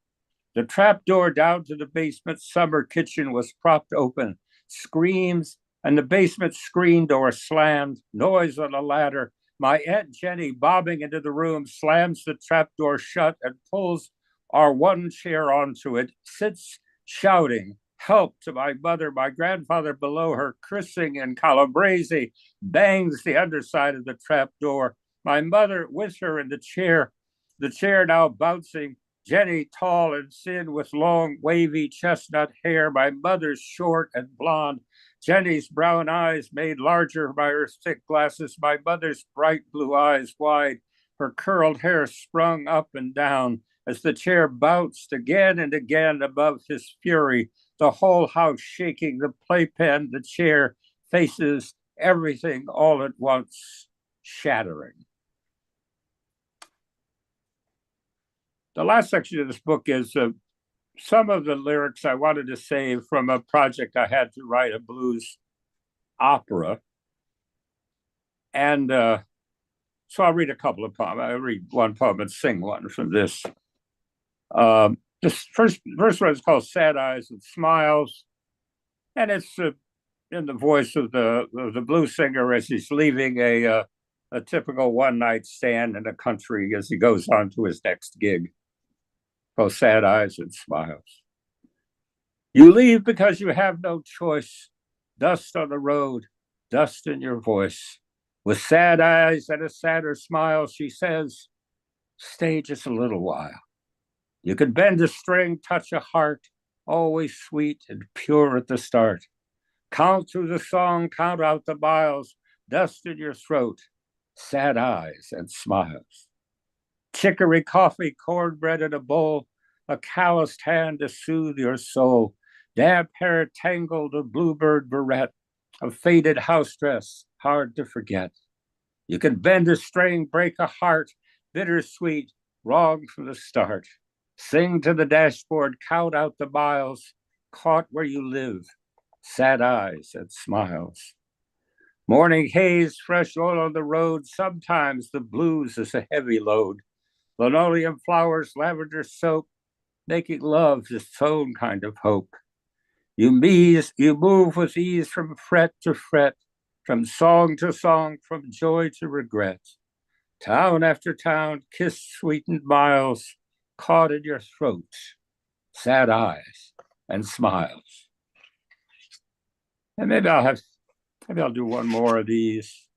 J: The trap door down to the basement summer kitchen was propped open. Screams, and the basement screen door slammed. Noise on a ladder. My Aunt Jenny, bobbing into the room, slams the trap door shut and pulls our one chair onto it, sits shouting, Help to my mother, my grandfather below her, cursing in Calabrese, bangs the underside of the trap door. My mother with her in the chair now bouncing. Jenny, tall and thin with long, wavy chestnut hair. My mother's short and blonde. Jenny's brown eyes made larger by her thick glasses. My mother's bright blue eyes wide. Her curled hair sprung up and down as the chair bounced again and again above his fury. The whole house shaking, the playpen, the chair, faces, everything all at once shattering. The last section of this book is some of the lyrics I wanted to save from a project I had to write, a blues opera. And so I'll read a couple of poems. I'll read one poem and sing one from this. This first one is called Sad Eyes and Smiles. And it's in the voice of the blues singer as he's leaving a typical one-night stand in the country as he goes on to his next gig. Called Sad Eyes and Smiles. You leave because you have no choice. Dust on the road, dust in your voice. With sad eyes and a sadder smile, she says, stay just a little while. You can bend a string, touch a heart, always sweet and pure at the start. Count through the song, count out the miles, dust in your throat, sad eyes and smiles. Chicory coffee, cornbread in a bowl, a calloused hand to soothe your soul, damp hair tangled, a bluebird barrette, a faded house dress, hard to forget. You can bend a string, break a heart, bittersweet, wrong from the start. Sing to the dashboard, count out the miles, caught where you live, sad eyes and smiles. Morning haze, fresh oil on the road, sometimes the blues is a heavy load. Linoleum flowers, lavender soap, making love its own kind of hope. You move with ease from fret to fret, from song to song, from joy to regret. Town after town, kiss sweetened miles, caught in your throat, sad eyes and smiles. And maybe I'll do one more of these.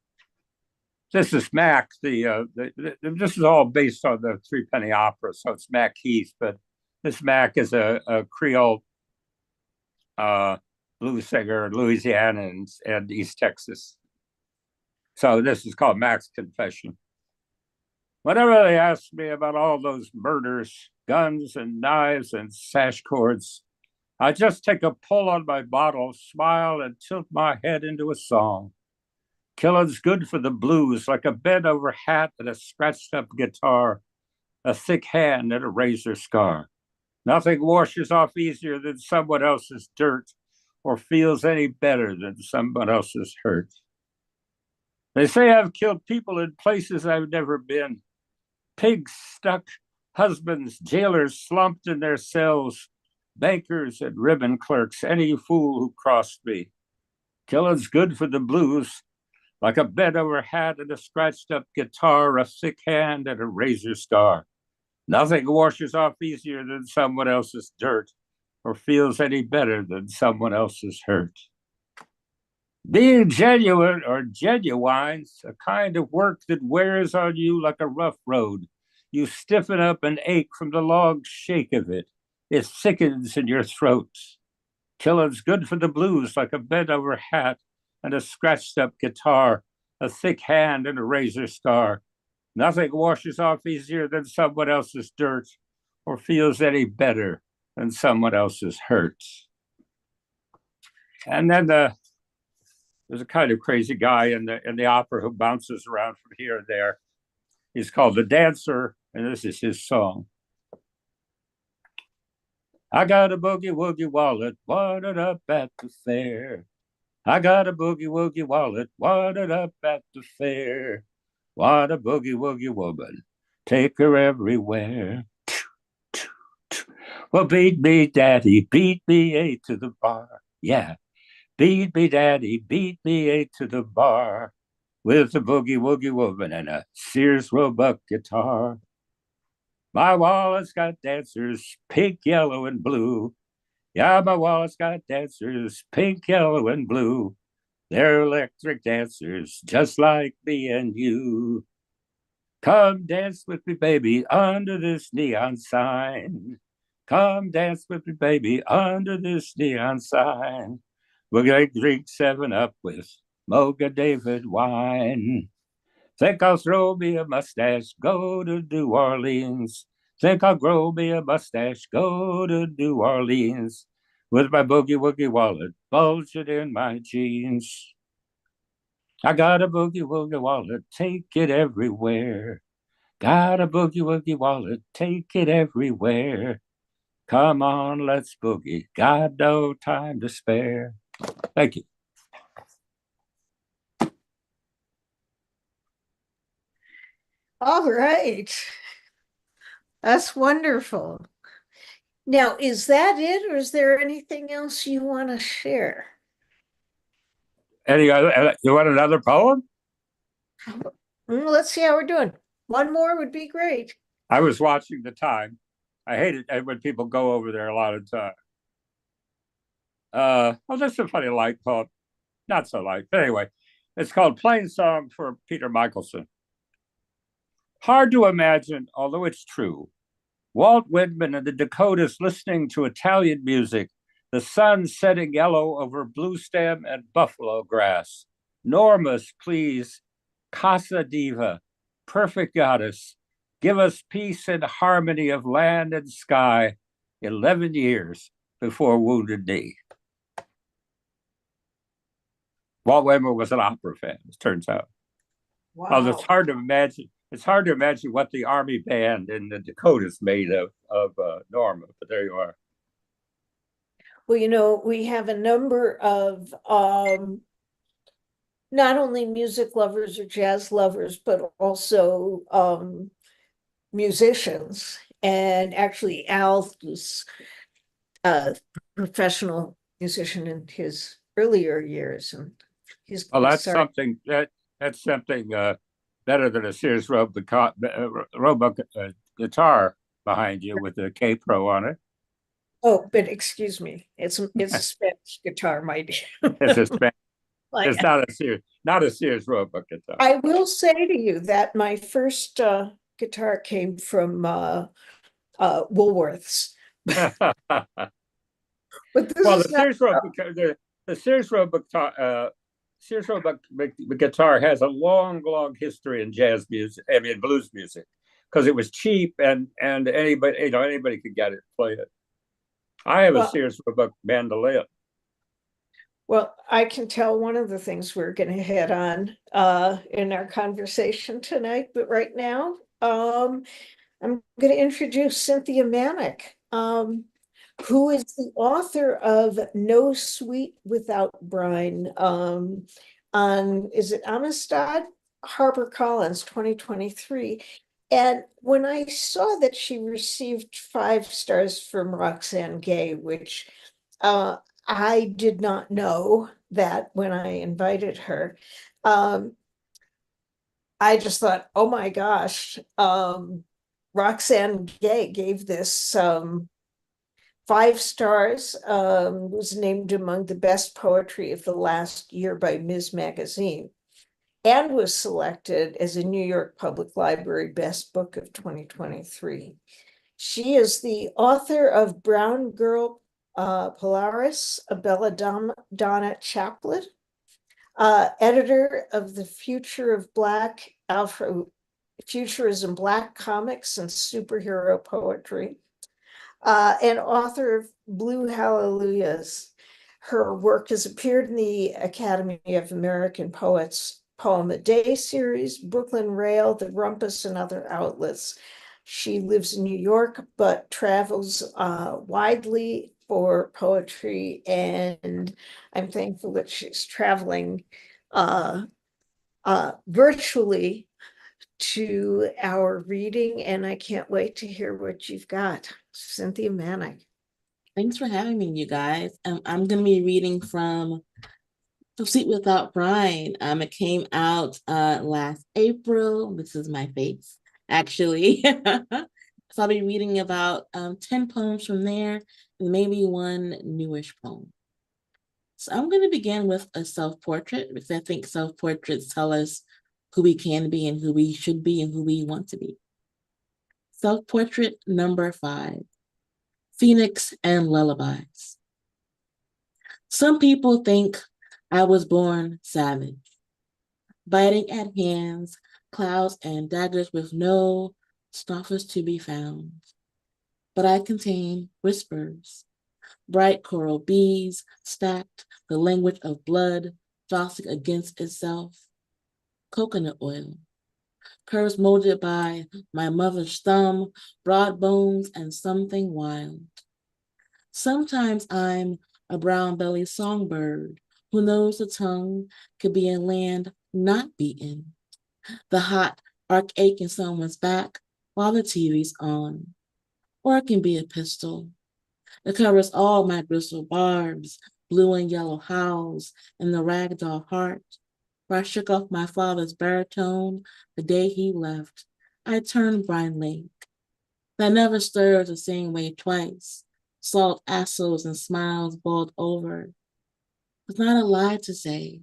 J: This is Mac. This is all based on the Three Penny Opera, so it's Mac Heath. But this Mac is a Creole blues singer in Louisiana and East Texas. So this is called Mac's Confession. Whenever they ask me about all those murders, guns and knives and sash cords, I just take a pull on my bottle, smile, and tilt my head into a song. Killing's good for the blues, like a bent-over hat and a scratched-up guitar, a thick hand and a razor scar. Nothing washes off easier than someone else's dirt or feels any better than someone else's hurt. They say I've killed people in places I've never been. Pigs stuck, husbands, jailers slumped in their cells, bankers and ribbon clerks, any fool who crossed me. Killing's good for the blues, like a bent-over hat and a scratched-up guitar, a thick hand and a razor scar. Nothing washes off easier than someone else's dirt or feels any better than someone else's hurt. Being genuine or genuine's a kind of work that wears on you like a rough road. You stiffen up and ache from the long shake of it. It thickens in your throat. Killing's good for the blues, like a bent-over hat and a scratched-up guitar, a thick hand and a razor scar. Nothing washes off easier than someone else's dirt or feels any better than someone else's hurt. And then there's a kind of crazy guy in the opera who bounces around from here and there. He's called the Dancer, and this is his song. I got a boogie-woogie wallet, wadded up at the fair. I got a boogie-woogie wallet, wadded up at the fair. What a boogie-woogie woman, take her everywhere. Well, beat me, daddy, beat me, A to the bar. Yeah, beat me, daddy, beat me, A to the bar. With a boogie-woogie woman and a Sears Roebuck guitar. My wallet's got dancers, pink, yellow, and blue. Yeah, my wallet's got dancers, pink, yellow, and blue. They're electric dancers, just like me and you. Come dance with me, baby, under this neon sign. Come dance with me, baby, under this neon sign. We're gonna drink 7-Up with Mocha David wine. Think I'll throw me a mustache, go to New Orleans. Think I'll grow me a mustache, go to New Orleans. With my boogie woogie wallet bulging in my jeans. I got a boogie woogie wallet, take it everywhere. Got a boogie woogie wallet, take it everywhere. Come on, let's boogie. Got no time to spare. Thank you.
A: All right. That's wonderful. Now, is that it, or is there anything else you want to share?
J: Any other? You want another poem?
A: Let's see how we're doing. One more would be great.
J: I was watching the time. I hate it when people go over there a lot of time. Oh, that's a funny light poem. Not so light, but anyway, it's called Plain Song for Peter Michelson. Hard to imagine, although it's true. Walt Whitman and the Dakotas listening to Italian music, the sun setting yellow over blue stem and buffalo grass. Normus, please, Casa Diva, perfect goddess, give us peace and harmony of land and sky 11 years before Wounded Knee. Walt Whitman was an opera fan, it turns out.
A: Wow.
J: Oh, it's hard to imagine. It's hard to imagine what the Army band in the Dakotas made of Norma, but there you are.
A: Well, you know, we have a number of not only music lovers or jazz lovers, but also musicians. And actually, Al was a professional musician in his earlier years, and he's
J: that's something that's something better than a Sears Roebuck guitar behind you with a K Pro on it.
A: Oh, but excuse me, it's a Spanish guitar, my dear.
J: It's a Spanish. It's not a Sears Roebuck guitar.
A: I will say to you that my first guitar came from Woolworths. But this
J: well,
A: is
J: the Sears Roebuck guitar has a long, long history in jazz music. I mean, blues music, because it was cheap and anybody could get it, play it. I have a Sears Roebuck mandolin.
A: Well, I can tell one of the things we're going to hit on in our conversation tonight, but right now, I'm going to introduce Cynthia Manick, who is the author of No Sweet Without Brine on, is it Amistad? HarperCollins 2023. And when I saw that she received 5 stars from Roxane Gay, which I did not know that when I invited her, I just thought, oh my gosh, Roxane Gay gave this 5 stars, was named among the best poetry of the last year by Ms. Magazine, and was selected as a New York Public Library Best Book of 2023. She is the author of Brown Girl Polaris, a Belladonna chaplet, editor of the Futurism Black Comics and Superhero Poetry, and author of Blue Hallelujahs. Her work has appeared in the Academy of American Poets Poem a Day series, Brooklyn Rail, The Rumpus, and other outlets. She lives in New York, but travels widely for poetry, and I'm thankful that she's traveling virtually to our reading, and I can't wait to hear what you've got. Cynthia Manick.
K: Thanks for having me, you guys. I'm going to be reading from No Sweet Without Brine. It came out last April. This is my face, actually. So I'll be reading about 10 poems from there and maybe one newish poem. So I'm going to begin with a self-portrait because I think self-portraits tell us who we can be and who we should be and who we want to be. Self-portrait number 5, Phoenix and Lullabies. Some people think I was born savage, biting at hands, clouds, and daggers with no snuffers to be found. But I contain whispers, bright coral beads stacked, the language of blood jostling against itself, coconut oil, curves molded by my mother's thumb, broad bones, and something wild. Sometimes I'm a brown-bellied songbird who knows the tongue could be in land not beaten, the hot archache in someone's back while the TV's on. Or it can be a pistol. It covers all my bristle barbs, blue and yellow howls, and the ragdoll heart, where I shook off my father's baritone the day he left. I turned Brine Lake. That never stirs the same way twice. Salt assholes and smiles balled over. It's not a lie to say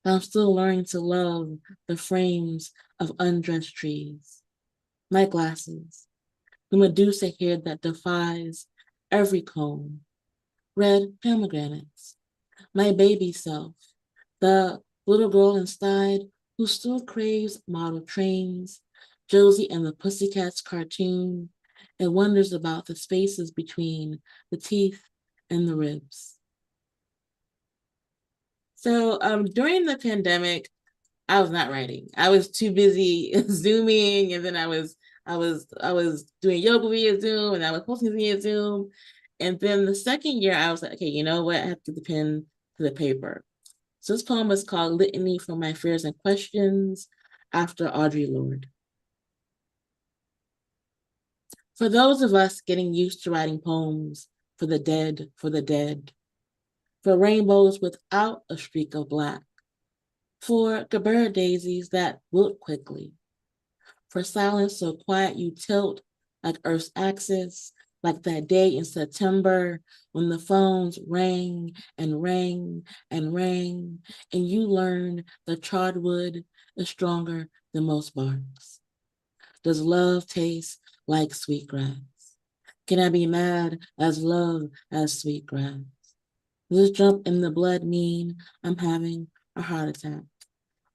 K: that I'm still learning to love the frames of undressed trees. My glasses, the Medusa hair that defies every comb, red pomegranates, my baby self, the little girl inside who still craves model trains, Josie and the Pussycats cartoon, and wonders about the spaces between the teeth and the ribs. So during the pandemic, I was not writing. I was too busy Zooming, and then I was doing yoga via Zoom, and I was posting via Zoom. And then the second year, I was like, okay, you know what? I have to get the pen to the paper. So this poem is called Litany for My Fears and Questions, after Audre Lorde. For those of us getting used to writing poems for the dead, for rainbows without a streak of black, for Gabera daisies that wilt quickly, for silence so quiet you tilt like Earth's axis, like that day in September when the phones rang and rang and rang, and you learned the charred wood is stronger than most barks. Does love taste like sweetgrass? Can I be mad as love as sweetgrass? Does this jump in the blood mean I'm having a heart attack,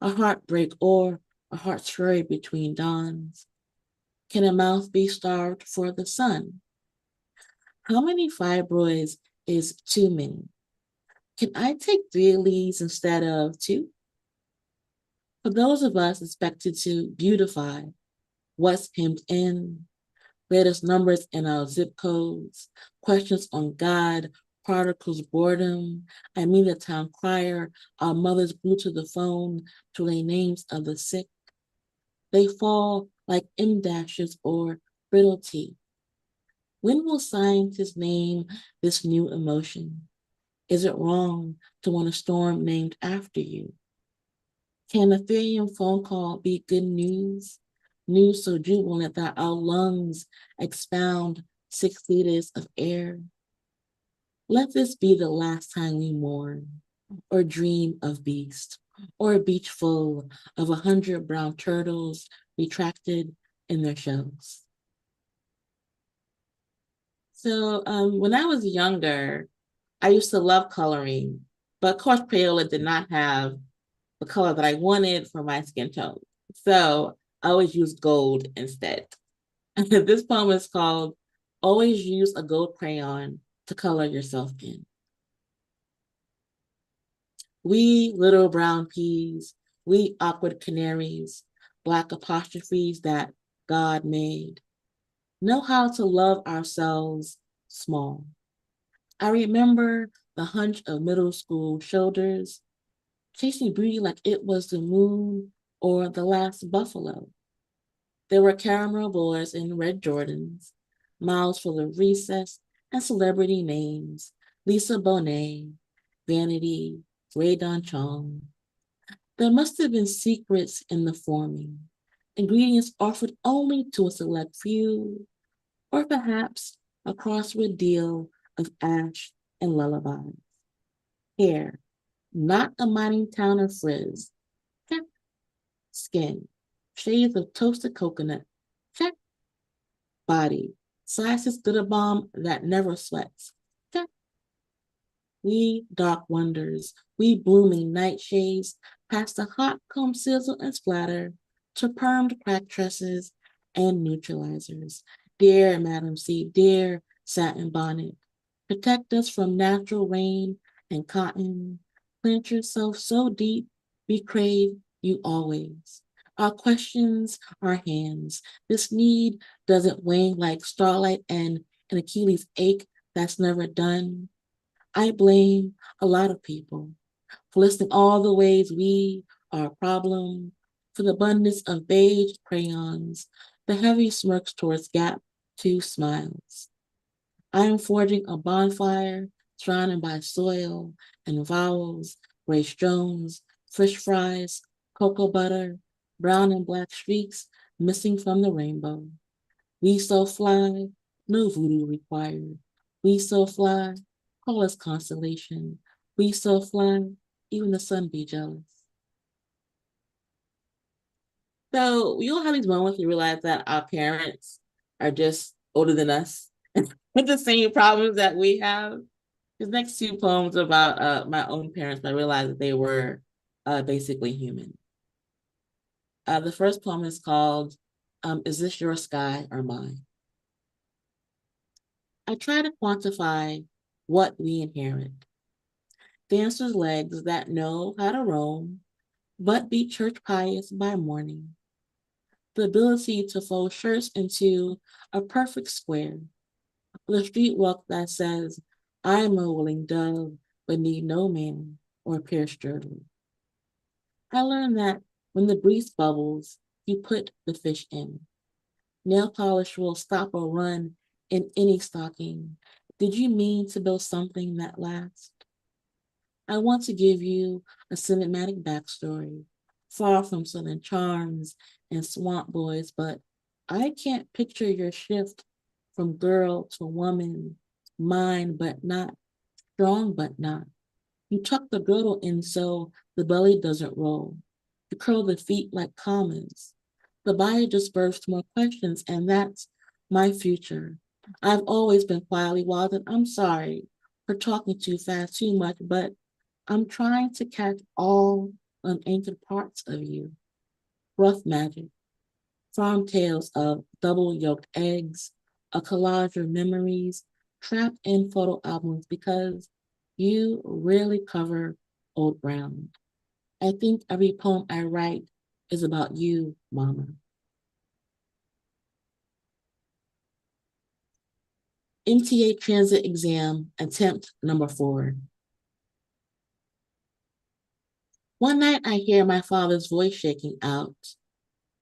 K: a heartbreak, or a heart scurry between dawns? Can a mouth be starved for the sun? How many fibroids is too many? Can I take 3 leads instead of 2? For those of us expected to beautify what's hemmed in, latest numbers in our zip codes, questions on God, prodigals, boredom. I mean the town crier, our mothers glued to the phone to lay names of the sick. They fall like M dashes or brittle teeth. When will scientists name this new emotion? Is it wrong to want a storm named after you? Can a Ethereum phone call be good news? News so jubilant that our lungs expound 6 liters of air. Let this be the last time we mourn or dream of beast or a beach full of 100 brown turtles retracted in their shells. So when I was younger, I used to love coloring, but of course Crayola did not have the color that I wanted for my skin tone. So I always used gold instead. This poem is called Always Use a Gold Crayon to Color Yourself In. We little brown peas, we awkward canaries, Black apostrophes that God made, know how to love ourselves small. I remember the hunch of middle school shoulders, chasing beauty like it was the moon or the last buffalo. There were caramel boys in red Jordans, miles full of recess and celebrity names, Lisa Bonet, Vanity, Ray Don Chong. There must have been secrets in the forming, ingredients offered only to a select few, or perhaps a crossword deal of ash and lullabies. Hair, not a mining town of frizz. Check. Skin, shades of toasted coconut. Check. Body, slices glitter bomb that never sweats. Check. We dark wonders, we blooming nightshades, past the hot comb sizzle and splatter, to permed crack tresses and neutralizers. Dear Madam C, dear satin bonnet, protect us from natural rain and cotton. Plant yourself so deep, we crave you always. Our questions, our hands. This need doesn't wane like starlight and an Achilles ache that's never done. I blame a lot of people for listing all the ways we are a problem, for the abundance of beige crayons, the heavy smirks towards gap 2 smiles. I am forging a bonfire surrounded by soil and vowels, gray stones, fish fries, cocoa butter, brown and black streaks missing from the rainbow. We so fly, no voodoo required. We so fly, call us constellation. We so fly, even the sun be jealous. So we all have these moments we realize that our parents are just older than us with the same problems that we have. These next 2 poems about my own parents, but I realized that they were basically human. The first poem is called, Is This Your Sky or Mine? I try to quantify what we inherit. Dancers' legs that know how to roam, but be church pious by morning. The ability to fold shirts into a perfect square. The street walk that says, I am a willing dove, but need no man or pierced girdle. I learned that when the breeze bubbles, you put the fish in. Nail polish will stop or run in any stocking. Did you mean to build something that lasts? I want to give you a cinematic backstory, far from Southern charms and swamp boys, but I can't picture your shift from girl to woman, mind but not, strong but not. You tuck the girdle in so the belly doesn't roll. You curl the feet like commas. The body just births more questions, and that's my future. I've always been quietly wild, and I'm sorry for talking too fast, too much, but I'm trying to catch all unanchored parts of you. Rough magic, farm tales of double yolked eggs, a collage of memories trapped in photo albums because you rarely cover old ground. I think every poem I write is about you, Mama. MTA transit exam, attempt number 4. One night I hear my father's voice shaking out.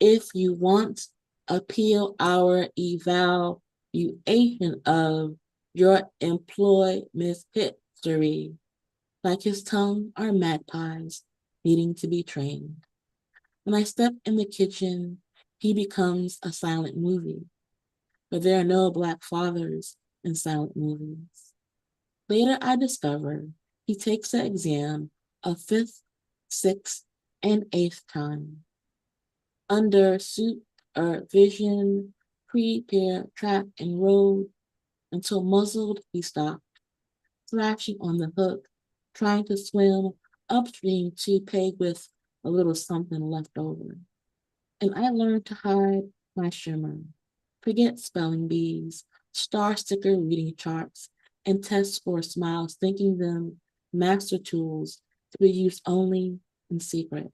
K: If you want, appeal our evaluation of your employment history. Like his tongue are magpies needing to be trained. When I step in the kitchen, he becomes a silent movie. But there are no Black fathers in silent movies. Later I discover he takes the exam a 5th, 6th, and 8th time. Under supervision, prepare, track, and road, until muzzled he stopped, thrashing on the hook, trying to swim upstream to pay with a little something left over. And I learned to hide my shimmer, forget spelling bees, star sticker reading charts, and test score smiles, thinking them master tools to be used only in secret.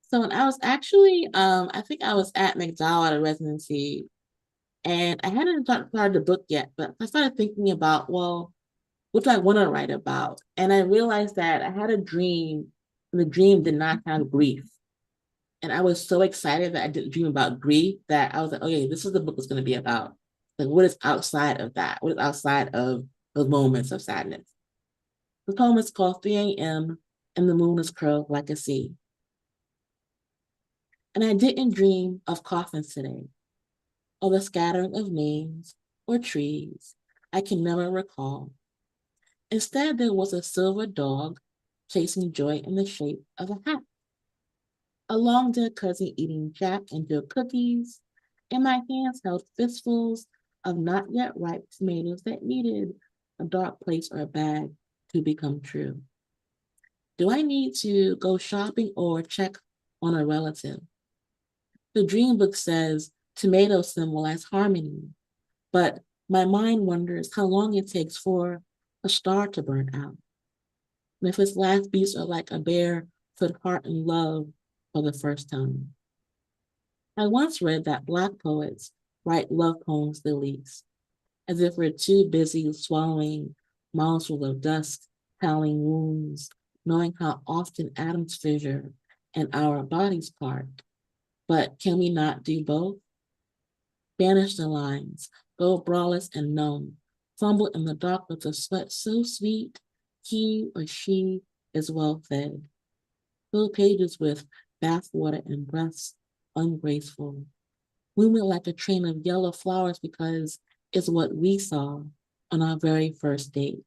K: So when I was actually, I think I was at McDowell at a residency, and I hadn't started the book yet, but I started thinking about, well, what do I want to write about? And I realized that I had a dream, and the dream did not have grief. And I was so excited that I didn't dream about grief that I was like, okay, this is the book it's going to be about. Like, what is outside of that? What is outside of those moments of sadness? The poem is called 3 a.m. and the moon is curled like a sea. And I didn't dream of coffins today, or the scattering of names or trees I can never recall. Instead, there was a silver dog chasing joy in the shape of a hat. A long dead cousin eating Jack and Jill cookies, and my hands held fistfuls of not yet ripe tomatoes that needed a dark place or a bag to become true. Do I need to go shopping or check on a relative? The dream book says tomatoes symbolize harmony, but my mind wonders how long it takes for a star to burn out. And if its last beats are like a barefoot heart in love for the first time. I once read that Black poets write love poems the least, as if we're too busy swallowing mouthfuls of dust, howling wounds, knowing how often atoms fissure and our bodies part. But can we not do both? Banish the lines, go braless and numb, fumble in the dark with a sweat so sweet, he or she is well fed. Fill pages with bathwater and breaths ungraceful. We went like a train of yellow flowers because it's what we saw on our very first date.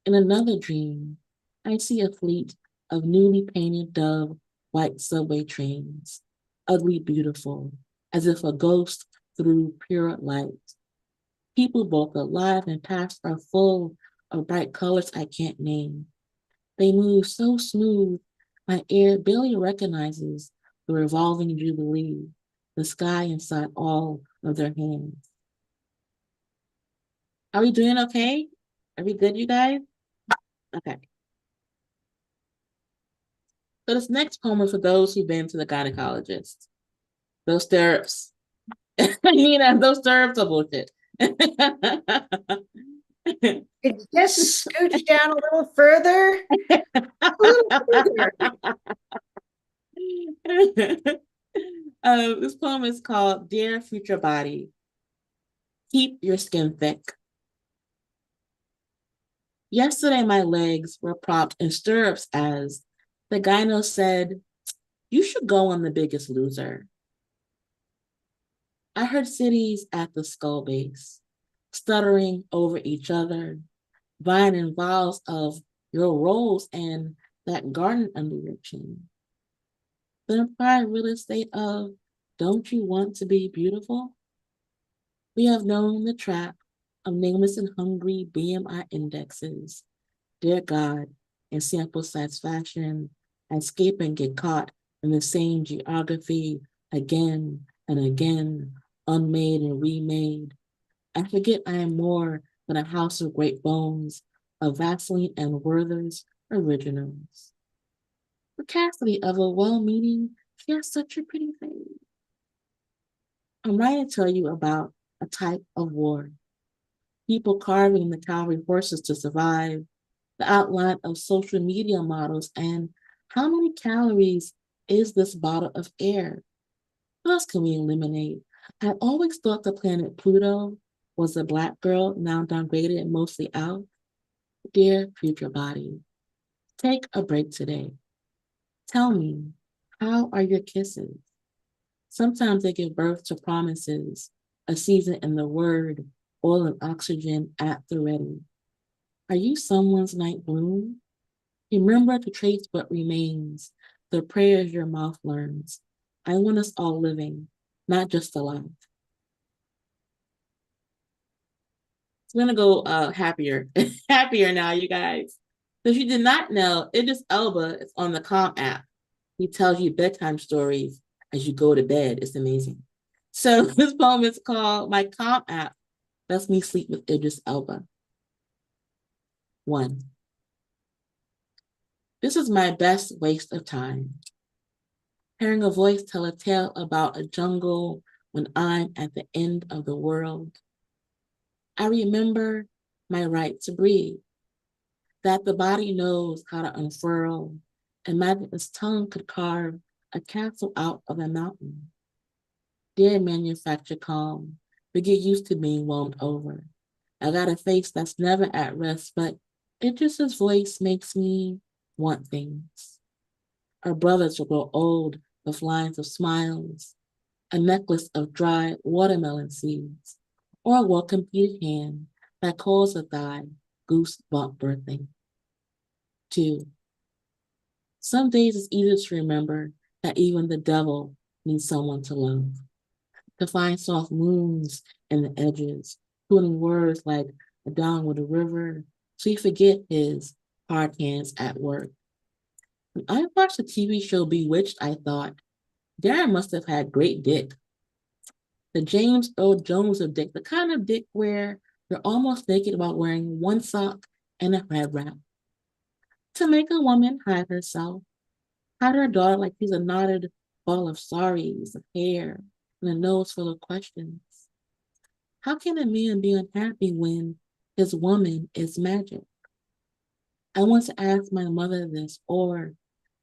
K: In another dream, I see a fleet of newly painted dove white subway trains, ugly beautiful, as if a ghost threw pure light. People both alive and past are full of bright colors I can't name. They move so smooth, my ear barely recognizes the revolving jubilee, the sky inside all of their hands. Are we doing okay? Are we good, you guys? Okay. So this next poem is for those who've been to the gynecologist. Those stirrups. Those stirrups are bullshit.
A: Just scooch down a little further. A little further.
K: This poem is called Dear Future Body. Keep your skin thick. Yesterday, my legs were propped in stirrups as the gyno said, you should go on The Biggest Loser. I heard cities at the skull base, stuttering over each other, vying in vows of your rose and that garden under your chin. The implied real estate of, don't you want to be beautiful? We have known the trap of nameless and hungry BMI indexes. Dear God, in sample size fashion, I escape and get caught in the same geography again and again, unmade and remade. I forget I am more than a house of great bones, of Vaseline and Werther's originals. The Cassidy of a well-meaning, she has such a pretty face. I'm writing to tell you about a type of war. People carving the cavalry horses to survive, the outline of social media models, and how many calories is this bottle of air? What else can we eliminate? I always thought the planet Pluto was a Black girl, now downgraded and mostly out. Dear future body, take a break today. Tell me, how are your kisses? Sometimes they give birth to promises, a season in the word, oil and oxygen at the ready. Are you someone's night bloom? Remember to trace what remains, the prayers your mouth learns. I want us all living, not just alive. So we're gonna go happier, happier now, you guys. So if you did not know, Idris Elba is on the Calm app. He tells you bedtime stories as you go to bed. It's amazing. So this poem is called My Calm App Lets Me Sleep with Idris Elba. 1. This is my best waste of time. Hearing a voice tell a tale about a jungle when I'm at the end of the world. I remember my right to breathe, that the body knows how to unfurl. Imagine its tongue could carve a castle out of a mountain. Dear manufactured calm, we get used to being whelmed over. I got a face that's never at rest, but Idris's voice makes me want things. Our brothers will grow old with lines of smiles, a necklace of dry watermelon seeds, or a well-competed hand that calls a thigh goose bump birthing. 2. Some days it's easier to remember that even the devil needs someone to love, to find soft moons in the edges, putting words like down with a river, so you forget his hard hands at work. When I watched the TV show Bewitched, I thought, Darren must have had great dick. The James Earl Jones of dick, the kind of dick where you're almost naked while wearing one sock and a head wrap. To make a woman hide herself, hide her daughter like she's a knotted ball of saris, of hair, and a nose full of questions. How can a man be unhappy when his woman is magic? I want to ask my mother this, or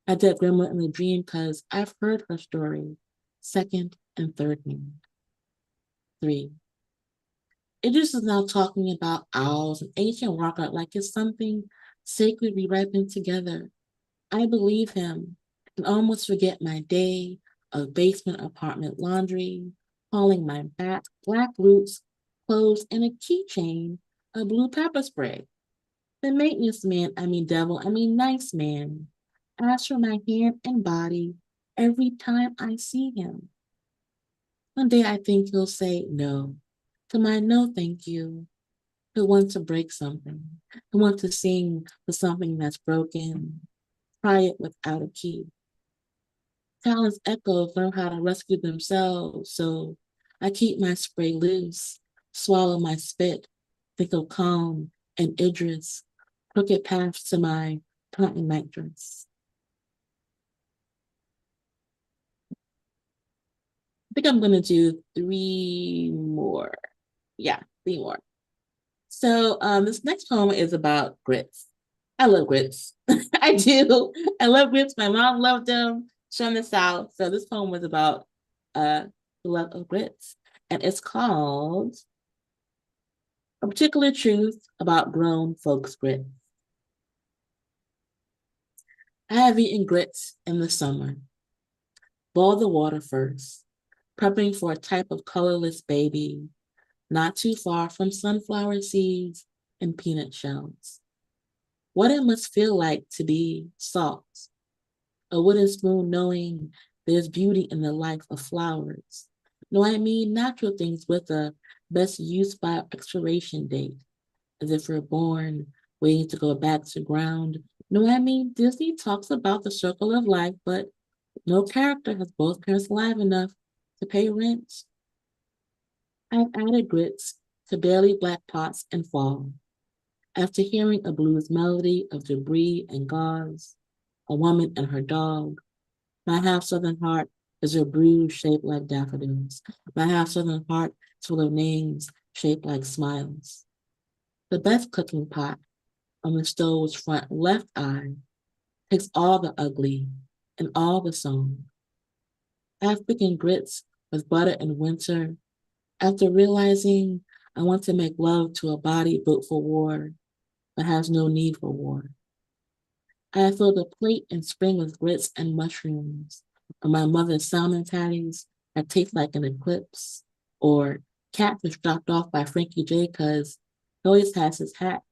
K: I did grandma in the dream because I've heard her story, second and third hand. 3. Idris is now talking about owls and ancient rock art like it's something sacred we ripen together. I believe him and almost forget my day of basement apartment laundry, hauling my black roots, clothes, and a keychain of blue pepper spray. The maintenance man, nice man, asks for my hand and body every time I see him. One day I think he'll say no to my no thank you. He'll want to break something. He'll want to sing for something that's broken, try it without a key. Talon's echoes learn how to rescue themselves, so I keep my spray loose, swallow my spit, think of calm and Idris, crooked paths to my cotton nightdress. I think I'm gonna do 3 more. Yeah, 3 more. So this next poem is about grits. I love grits. I do. I love grits. My mom loved them. From the South. So this poem was about the love of grits. And it's called A Particular Truth About Grown Folks' Grits. I have eaten grits in the summer. Boil the water first, prepping for a type of colorless baby, not too far from sunflower seeds and peanut shells. What it must feel like to be salt, a wooden spoon knowing there's beauty in the life of flowers. No, I mean natural things with a best use by expiration date, as if we're born waiting to go back to ground. No, I mean Disney talks about the circle of life, but no character has both parents alive enough to pay rent. I've added grits to barely black pots and fall. After hearing a blues melody of debris and gauze, a woman and her dog, my half-southern heart is a bruise shaped like daffodils. My half-southern heart is full of names shaped like smiles. The best cooking pot on the stove's front left eye takes all the ugly and all the song. I've thickened grits with butter in winter after realizing I want to make love to a body built for war, but has no need for war. I filled a plate in spring with grits and mushrooms, or my mother's salmon patties that taste like an eclipse, or catfish dropped off by Frankie J because he always has his hat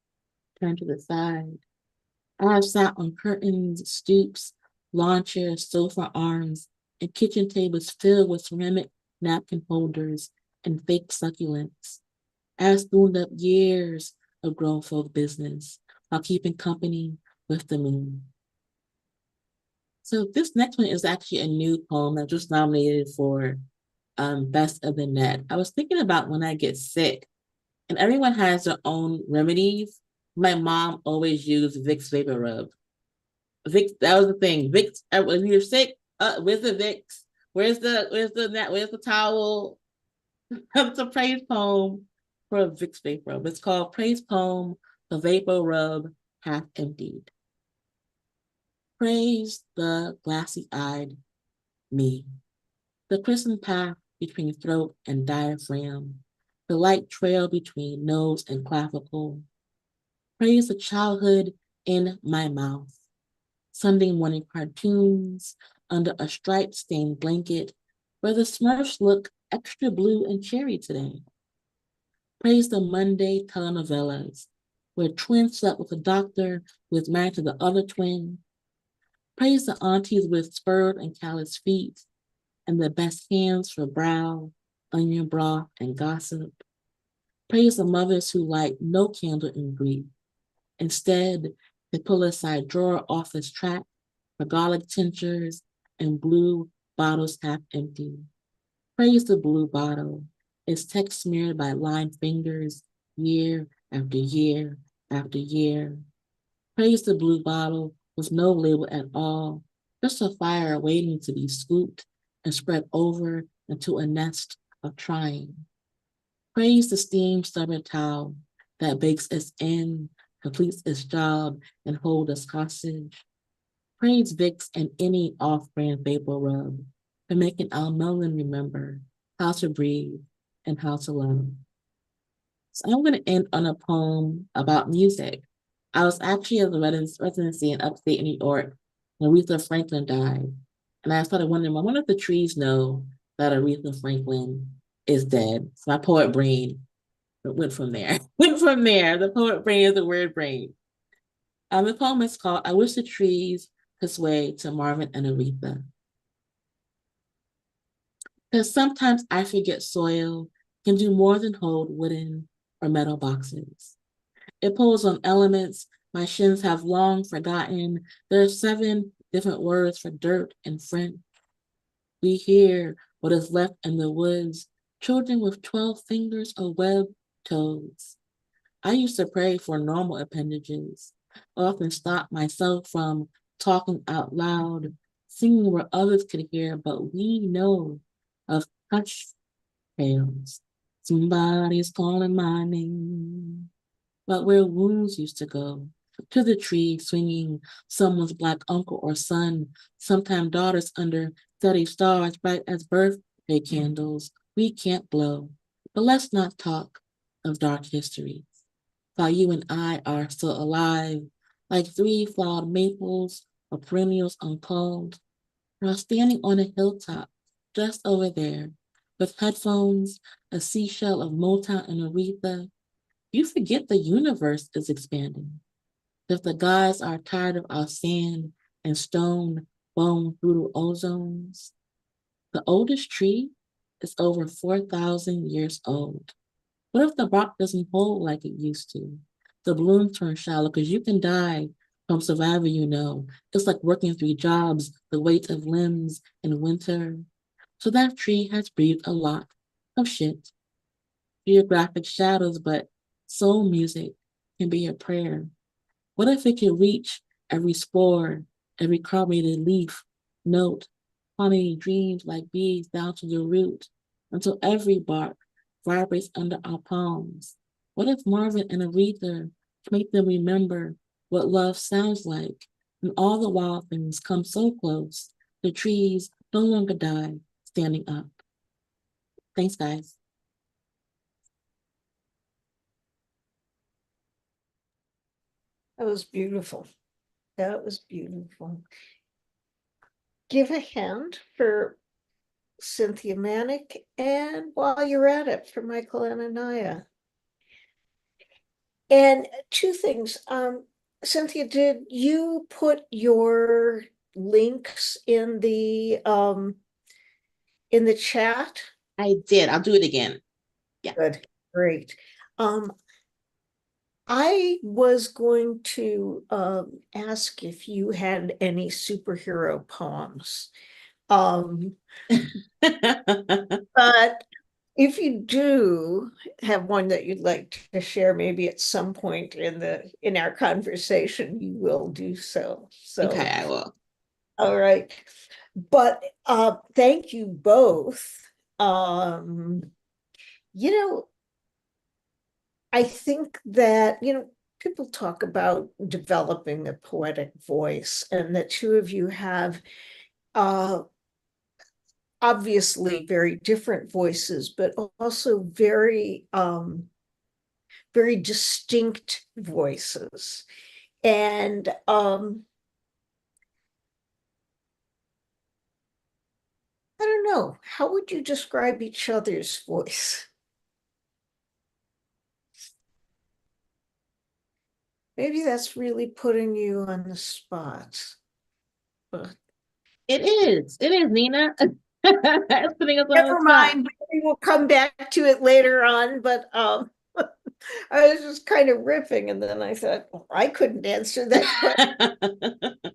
K: turned to the side. I have sat on curtains, stoops, lawn chairs, sofa arms, and kitchen tables filled with ceramic napkin holders and fake succulents. I have spooned up years of grown folk business while keeping company with the moon. So this next one is actually a new poem that just nominated for Best of the Net. I was thinking about when I get sick, and everyone has their own remedies. My mom always used Vicks Vapor Rub. Vicks, that was the thing. Vicks, when you're sick, where's the Vicks? Where's the towel? It's a praise poem for Vicks Vapor Rub. It's called Praise Poem, The Vapor Rub Half Emptied. Praise the glassy-eyed me, the crimson path between throat and diaphragm, the light trail between nose and clavicle. Praise the childhood in my mouth, Sunday morning cartoons, under a stripe-stained blanket where the Smurfs look extra blue and cherry today. Praise the Monday telenovelas where twins slept with a doctor who is married to the other twin. Praise the aunties with spurred and calloused feet and the best hands for brow, onion broth, and gossip. Praise the mothers who light no candle in grief. Instead, they pull a side drawer off its track for garlic tinctures and blue bottles half empty. Praise the blue bottle, its text smeared by lined fingers year after year after year. Praise the blue bottle with no label at all, just a fire waiting to be scooped and spread over into a nest of trying. Praise the steam stubborn towel that bakes us in, completes its job, and holds us hostage. Praise Vicks and any off-brand vapor rub for making our melon remember how to breathe and how to love. So I'm going to end on a poem about music. I was actually at the residency in upstate New York when Aretha Franklin died. And I started wondering, I wonder if the trees know that Aretha Franklin is dead. So my poet brain went from there. The poet brain is the word brain. The poem is called I Wish the Trees Could Sway to Marvin and Aretha. Because sometimes I forget soil can do more than hold wooden or metal boxes. It pulls on elements my shins have long forgotten. There are 7 different words for dirt in French. We hear what is left in the woods, children with 12 fingers or webbed toes. I used to pray for normal appendages, often stop myself from talking out loud, singing where others could hear, but we know of hush tales. Somebody's calling my name. But where wounds used to go, to the tree swinging someone's black uncle or son, sometimes daughters under steady stars bright as birthday candles, we can't blow. But let's not talk of dark histories. While you and I are still alive, like 3 flawed maples or perennials uncalled, while standing on a hilltop just over there, with headphones, a seashell of Motown and Aretha, you forget the universe is expanding. If the gods are tired of our sand and stone bone through ozones, the oldest tree is over 4,000 years old. What if the bark doesn't hold like it used to? The bloom turns shallow because you can die from survival, you know. It's like working 3 jobs, the weight of limbs in winter. So that tree has breathed a lot of shit. Geographic shadows, but soul music can be a prayer. What if it could reach every spore, every carbonated leaf, note, honey dreams like bees down to the root, until every bark vibrates under our palms? What if Marvin and Aretha make them remember what love sounds like, and all the wild things come so close, the trees no longer die standing up? Thanks, guys.
A: That was beautiful. That was beautiful. Give a hand for Cynthia Manick, and while you're at it, for Michael and Anania. And 2 things. Cynthia, did you put your links in the chat?
K: I did. I'll do it again. Yeah.
A: Good. Great. I was going to ask if you had any superhero poems. But if you do have one that you'd like to share, maybe at some point in our conversation, you will do so. So
K: Okay, I will.
A: all right. But thank you both. You know, I think that, people talk about developing a poetic voice, and the 2 of you have obviously very different voices, but also very, very distinct voices. And I don't know. How would you describe each other's voice? Maybe that's really putting you on the spot. But
K: It is, Nina. It's putting us on the
A: never
K: spot.
A: mind. We will come back to it later on. But I was just kind of riffing, and then I thought, well, I couldn't answer that question. What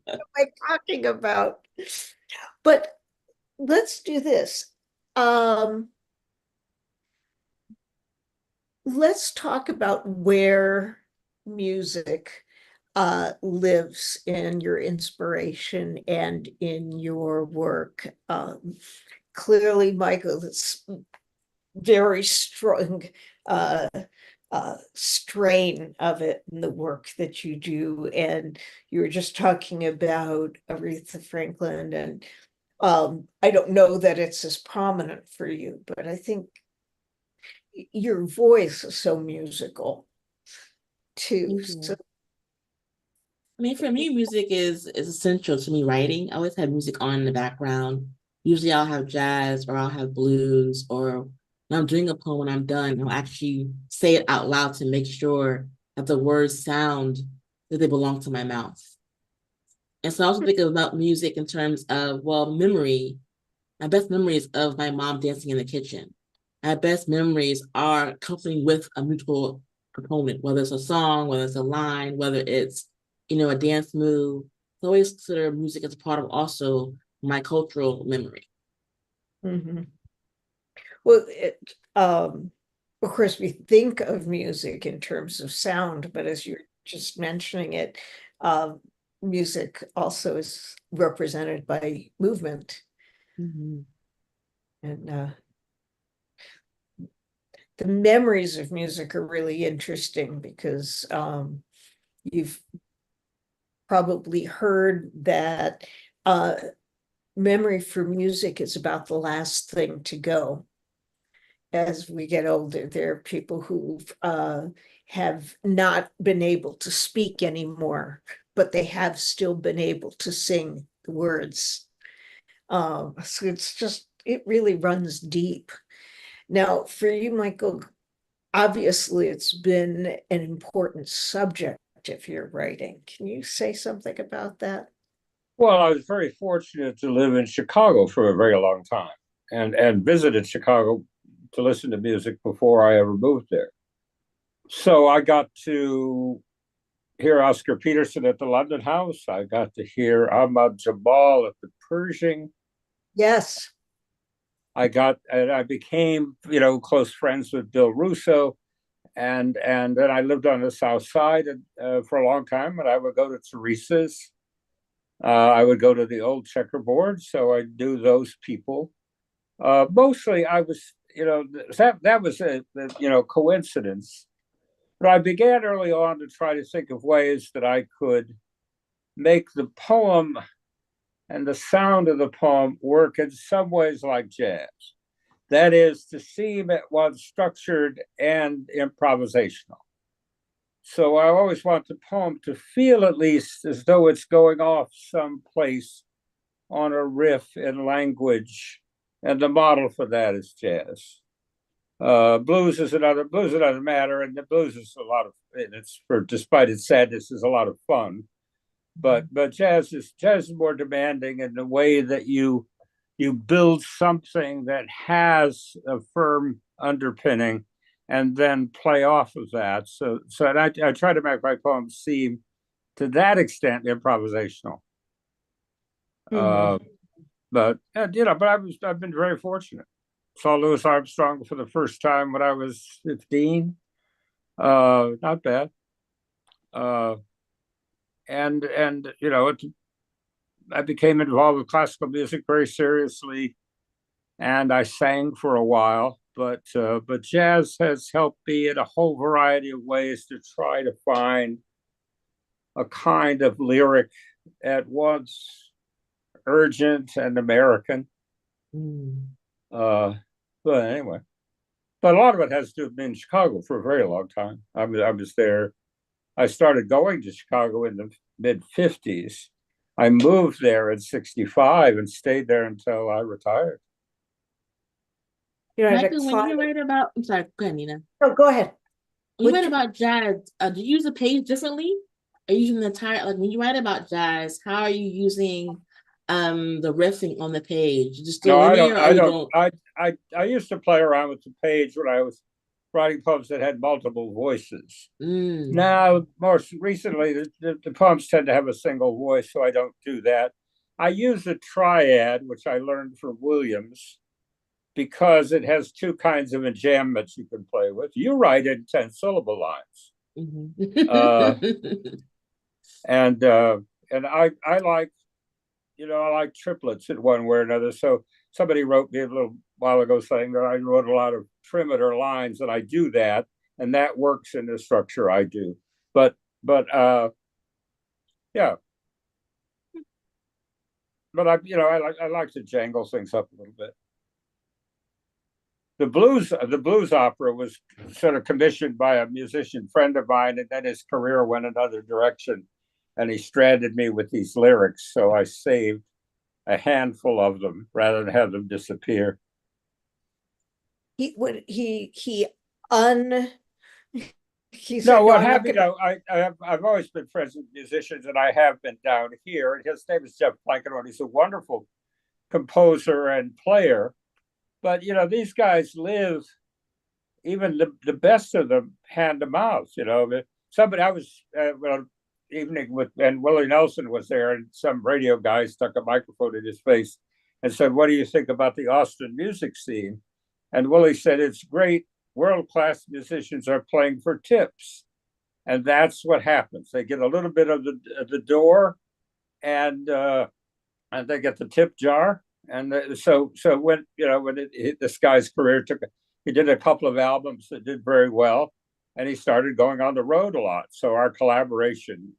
A: am I talking about? But let's do this. Let's talk about where music lives in your inspiration and in your work. Clearly, Michael, it's very strong strain of it in the work that you do. And you were just talking about Aretha Franklin, and I don't know that it's as prominent for you, but I think your voice is so musical too. So
K: I mean, for me, music is essential to me writing. I always have music on in the background. Usually I'll have jazz or I'll have blues, or when I'm doing a poem, when I'm done, I'll actually say it out loud to make sure that the words sound that they belong to my mouth. And so I also think about music in terms of, well, memory. My best memories of my mom dancing in the kitchen. My best memories are accompanied with a musical component, whether it's a song, whether it's a line, whether it's, a dance move. I always consider music as a part of also my cultural memory.
A: Well, of course, we think of music in terms of sound, but as you're just mentioning it, music also is represented by movement. And the memories of music are really interesting because you've probably heard that memory for music is about the last thing to go. As we get older, there are people who have not been able to speak anymore, but they have still been able to sing the words. So it really runs deep. Now, for you, Michael, obviously it's been an important subject of your writing. Can you say something about that?
J: Well, I was very fortunate to live in Chicago for a very long time and visited Chicago to listen to music before I ever moved there. So I got to hear Oscar Peterson at the London House. I got to hear Ahmad Jabal at the Pershing.
A: Yes.
J: I became, close friends with Bill Russo. And then I lived on the South Side for a long time, and I would go to Teresa's. I would go to the old checkerboard, so I knew those people. Mostly, I was, that was a coincidence. But I began early on to try to think of ways that I could make the poem and the sound of the poem work in some ways like jazz. That is to seem at once structured and improvisational. So I always want the poem to feel at least as though it's going off someplace on a riff in language, and the model for that is jazz. Blues is another matter, and the blues is a lot of, despite its sadness, is a lot of fun. But jazz is more demanding in the way that you build something that has a firm underpinning and then play off of that. So I try to make my poems seem to that extent improvisational. But I've been very fortunate. Saw Louis Armstrong for the first time when I was 15. Not bad. I became involved with classical music very seriously, and I sang for a while. But jazz has helped me in a whole variety of ways to try to find a kind of lyric at once urgent and American. But anyway, but a lot of it has to have been in Chicago for a very long time. I was there. I started going to Chicago in the mid-50s. I moved there in 65 and stayed there until I retired.
A: You know, I had a
K: Michael, when you
A: client.
K: write about, I'm sorry, go ahead, Nina.
A: Oh, go ahead.
K: When you
A: Would
K: write
A: you-
K: about jazz, do you use a page differently? Are you using the entire, like when you write about jazz, how are you using the riffing on the page? Just go
J: No,
K: linear, or
J: I
K: you
J: don't.
K: go?
J: I used to play around with the page when I was writing poems that had multiple voices. Now, most recently, the poems tend to have a single voice, so I don't do that. I use a triad, which I learned from Williams, because it has two kinds of enjambments you can play with. You write in 10-syllable lines. And I like, I like triplets in one way or another. So somebody wrote me a little while ago saying that I wrote a lot of trimeter lines, and I do that, and that works in the structure I do. But yeah. But I like to jangle things up a little bit. The blues opera was sort of commissioned by a musician friend of mine, and then his career went another direction, and he stranded me with these lyrics. So I saved a handful of them rather than have them disappear.
A: He would he
J: No,
A: said,
J: what
A: I'm not
J: happened?
A: gonna.
J: I've always been friends with musicians, and I have been down here. And his name is Jeff Blankenhorn. He's a wonderful composer and player. But these guys live, even the best of them, hand to mouth. Somebody I was evening with, and Willie Nelson was there, and some radio guy stuck a microphone in his face and said, "What do you think about the Austin music scene?" And Willie said, "It's great. World-class musicians are playing for tips." And that's what happens. They get a little bit of the door, and they get the tip jar. And so when this guy's career he did a couple of albums that did very well, and he started going on the road a lot. So our collaboration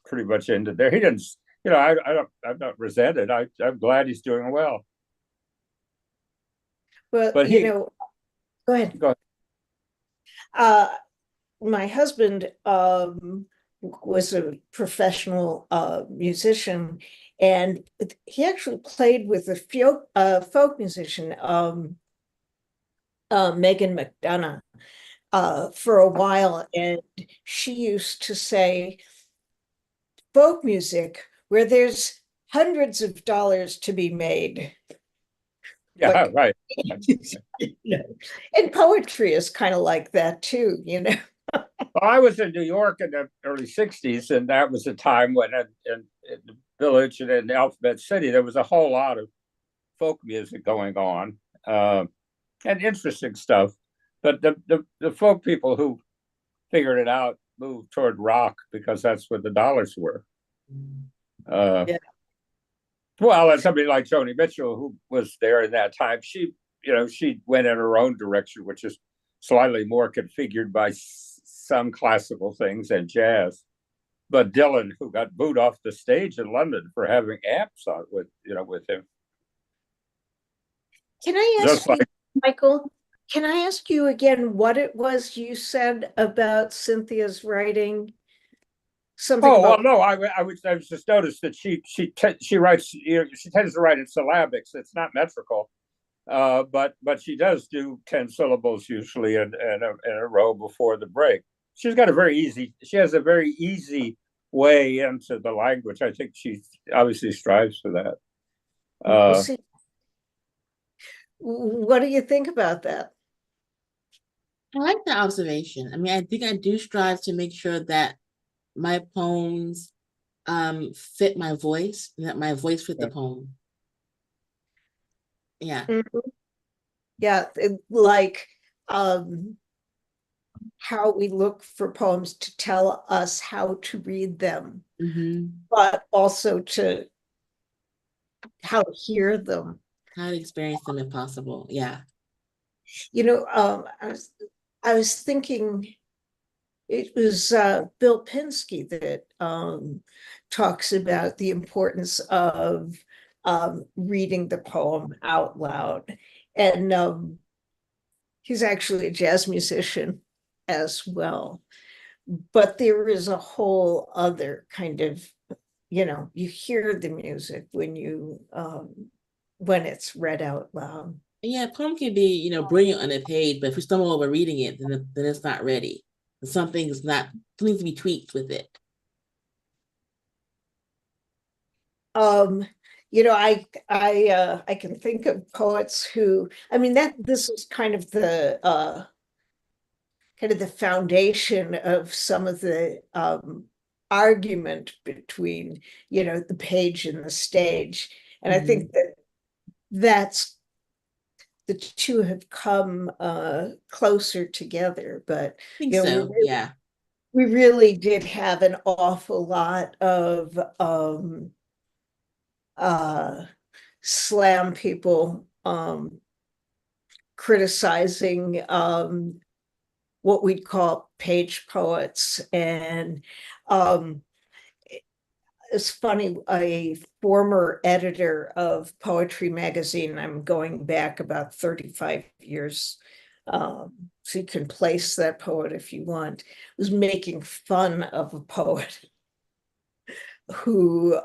J: pretty much ended there. He didn't, I'm not resented. I'm glad he's doing well.
A: Well,
J: But
A: go ahead.
J: Go ahead.
A: My husband was a professional musician, and he actually played with a folk musician, Megan McDonough, for a while, and she used to say, folk music, where there's hundreds of dollars to be made.
J: Yeah, right.
A: And poetry is kind of like that too,
J: Well, I was in New York in the early 60s, and that was a time when in the Village and in Alphabet City, there was a whole lot of folk music going on, and interesting stuff. But the folk people who figured it out moved toward rock because that's where the dollars were. Yeah. Well, and somebody like Joni Mitchell, who was there in that time, she went in her own direction, which is slightly more configured by some classical things and jazz. But Dylan, who got booed off the stage in London for having amps on with him.
A: Can I ask you, Michael, can I ask you again what it was you said about Cynthia's writing? Something about...
J: no, I just noticed that she writes, she tends to write in syllabics. It's not metrical. But she does do 10 syllables usually in a row before the break. She has a very easy way into the language. I think she obviously strives for that.
A: What do you think about that?
K: I like the observation. I mean, I think I do strive to make sure that my poems fit my voice, and that my voice fit the poem. Yeah.
A: Yeah, like how we look for poems to tell us how to read them, but also to how to hear them,
K: how to experience them if possible. Yeah.
A: I was thinking it was Bill Pinsky that talks about the importance of reading the poem out loud. And he's actually a jazz musician as well. But there is a whole other kind of, you hear the music when when it's read out loud.
K: Yeah, poem can be, brilliant on a page, but if we stumble over reading it, then it's not ready. Something's not needs to be tweaked with it.
A: Um, I can think of poets who, I mean, this is kind of the foundation of some of the argument between, the page and the stage. And I think that's the two have come closer together, but
K: I think so, yeah.
A: we really did have an awful lot of slam people criticizing what we'd call page poets. And it's funny, a former editor of Poetry Magazine, I'm going back about 35 years, so you can place that poet if you want, was making fun of a poet who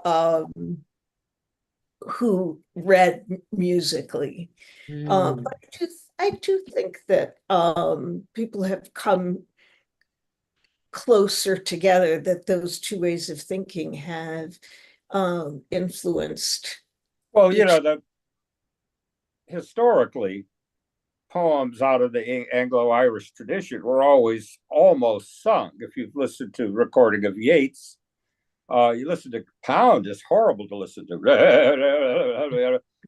A: read musically. But I do think that people have come closer together, that those two ways of thinking have influenced.
J: Well, historically, poems out of the Anglo-Irish tradition were always almost sung. If you've listened to recording of Yeats, you listen to Pound, it's horrible to listen to,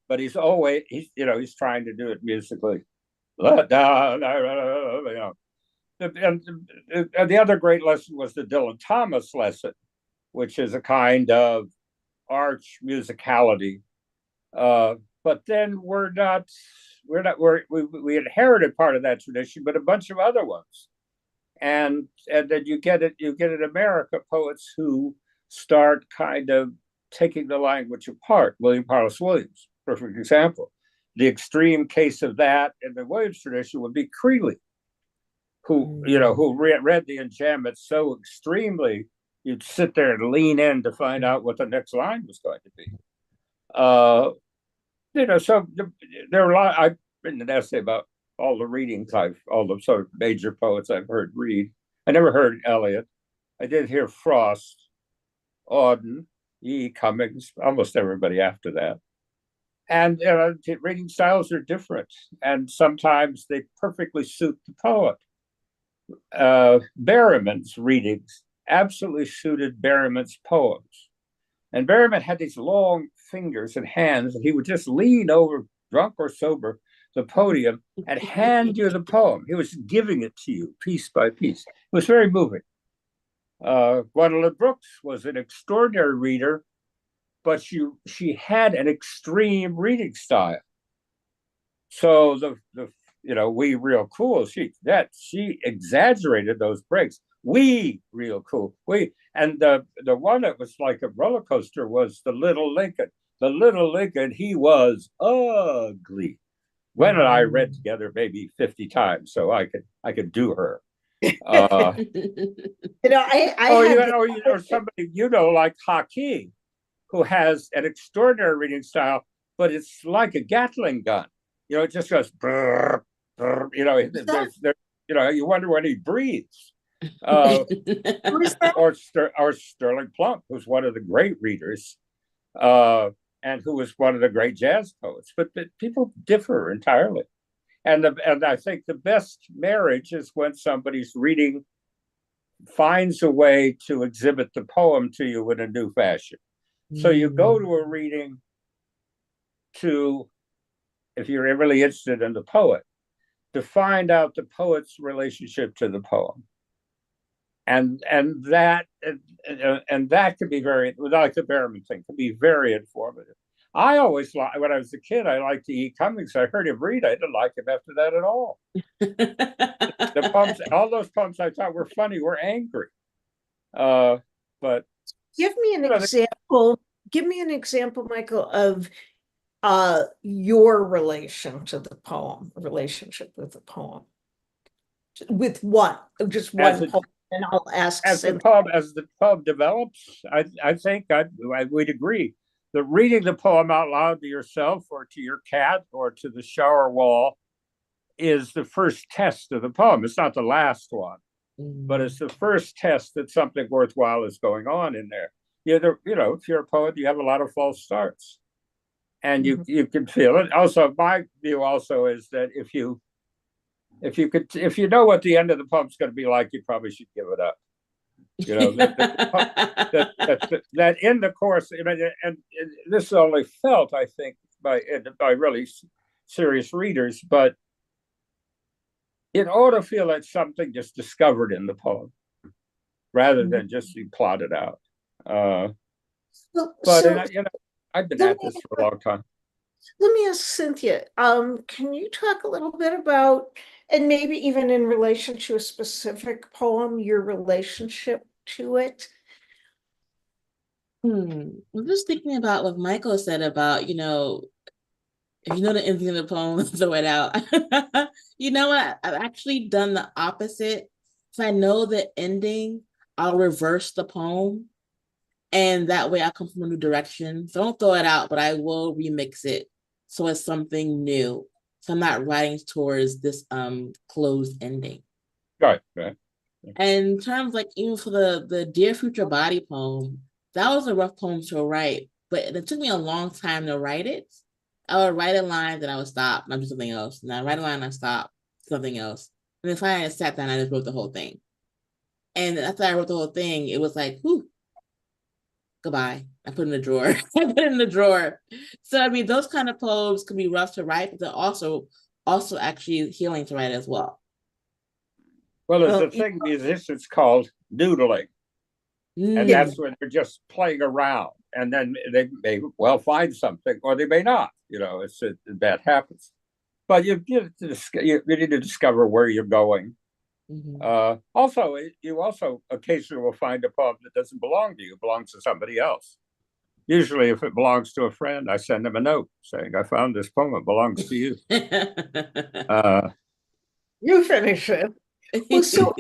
J: but he's trying to do it musically. And the other great lesson was the Dylan Thomas lesson, which is a kind of arch musicality. But then we inherited part of that tradition, but a bunch of other ones. And then you get in America poets who start kind of taking the language apart. William Carlos Williams, perfect example. The extreme case of that in the Williams tradition would be Creeley, who read the enjambment so extremely, you'd sit there and lean in to find out what the next line was going to be. So there are a lot. I've written an essay about all the readings all the sort of major poets I've heard read. I never heard Eliot. I did hear Frost, Auden, E. Cummings, almost everybody after that. And reading styles are different, and sometimes they perfectly suit the poet. Berriman's readings absolutely suited Berriman's poems. And Berriman had these long fingers and hands, and he would just lean over, drunk or sober, the podium and hand you the poem. He was giving it to you piece by piece. It was very moving. Gwendolyn Brooks was an extraordinary reader, but she had an extreme reading style. So we real cool. She exaggerated those breaks. We real cool. And the one that was like a roller coaster was the Little Lincoln. The Little Lincoln, he was ugly. Gwen and I read together maybe 50 times, so I could do her. Or somebody like Haki, who has an extraordinary reading style, but it's like a Gatling gun. It just goes brr, brr, you wonder when he breathes. Or Sterling Plump, who's one of the great readers, and who was one of the great jazz poets. But people differ entirely. And I think the best marriage is when somebody's reading finds a way to exhibit the poem to you in a new fashion. So you go to a reading if you're really interested in the poet, to find out the poet's relationship to the poem. And that can be very, like the Berriman thing, can be very informative. I always when I was a kid, I liked E. Cummings. I heard him read. I didn't like him after that at all. The poems, all those poems I thought were funny, were angry. But
A: give me an example. Give me an example, Michael, of your relationship with the poem. With what? Just one poem, and I'll ask.
J: As the poem develops, I think we'd agree. reading the poem out loud to yourself or to your cat or to the shower wall is the first test of the poem. It's not the last one, but it's the first test that something worthwhile is going on in there. If you're a poet, you have a lot of false starts, and you can feel it. Also, my view also is that if you know what the end of the poem's going to be like, you probably should give it up. That in the course, and this is only felt, I think, by really serious readers, but it ought to feel like something just discovered in the poem, rather than just be plotted out. I've been at this for a long time.
A: Let me ask Cynthia, can you talk a little bit about, and maybe even in relation to a specific poem, your relationship to it?
K: I'm just thinking about what Michael said about, if you know the ending of the poem, throw it out. You know what? I've actually done the opposite. If I know the ending, I'll reverse the poem. And that way I come from a new direction. So don't throw it out, but I will remix it so it's something new. So I'm not writing towards this closed ending.
J: Right.
K: And in terms even for the Dear Future Body poem, that was a rough poem to write, but it took me a long time to write it. I would write a line, then I would stop, and I'd do something else. And I write a line, and I stop, something else. And then finally I sat down, and I just wrote the whole thing. And after I wrote the whole thing, it was like, whew, goodbye. I put it in the drawer. So those kind of poems can be rough to write, but they're also actually healing to write as well.
J: Well, there's a thing musicians called noodling. And that's when they're just playing around, and then they may well find something, or they may not. That happens. But you need to discover where you're going. Also, you occasionally will find a poem that doesn't belong to you; belongs to somebody else. Usually, if it belongs to a friend, I send them a note saying, "I found this poem; it belongs to you."
A: You finish it. Well, so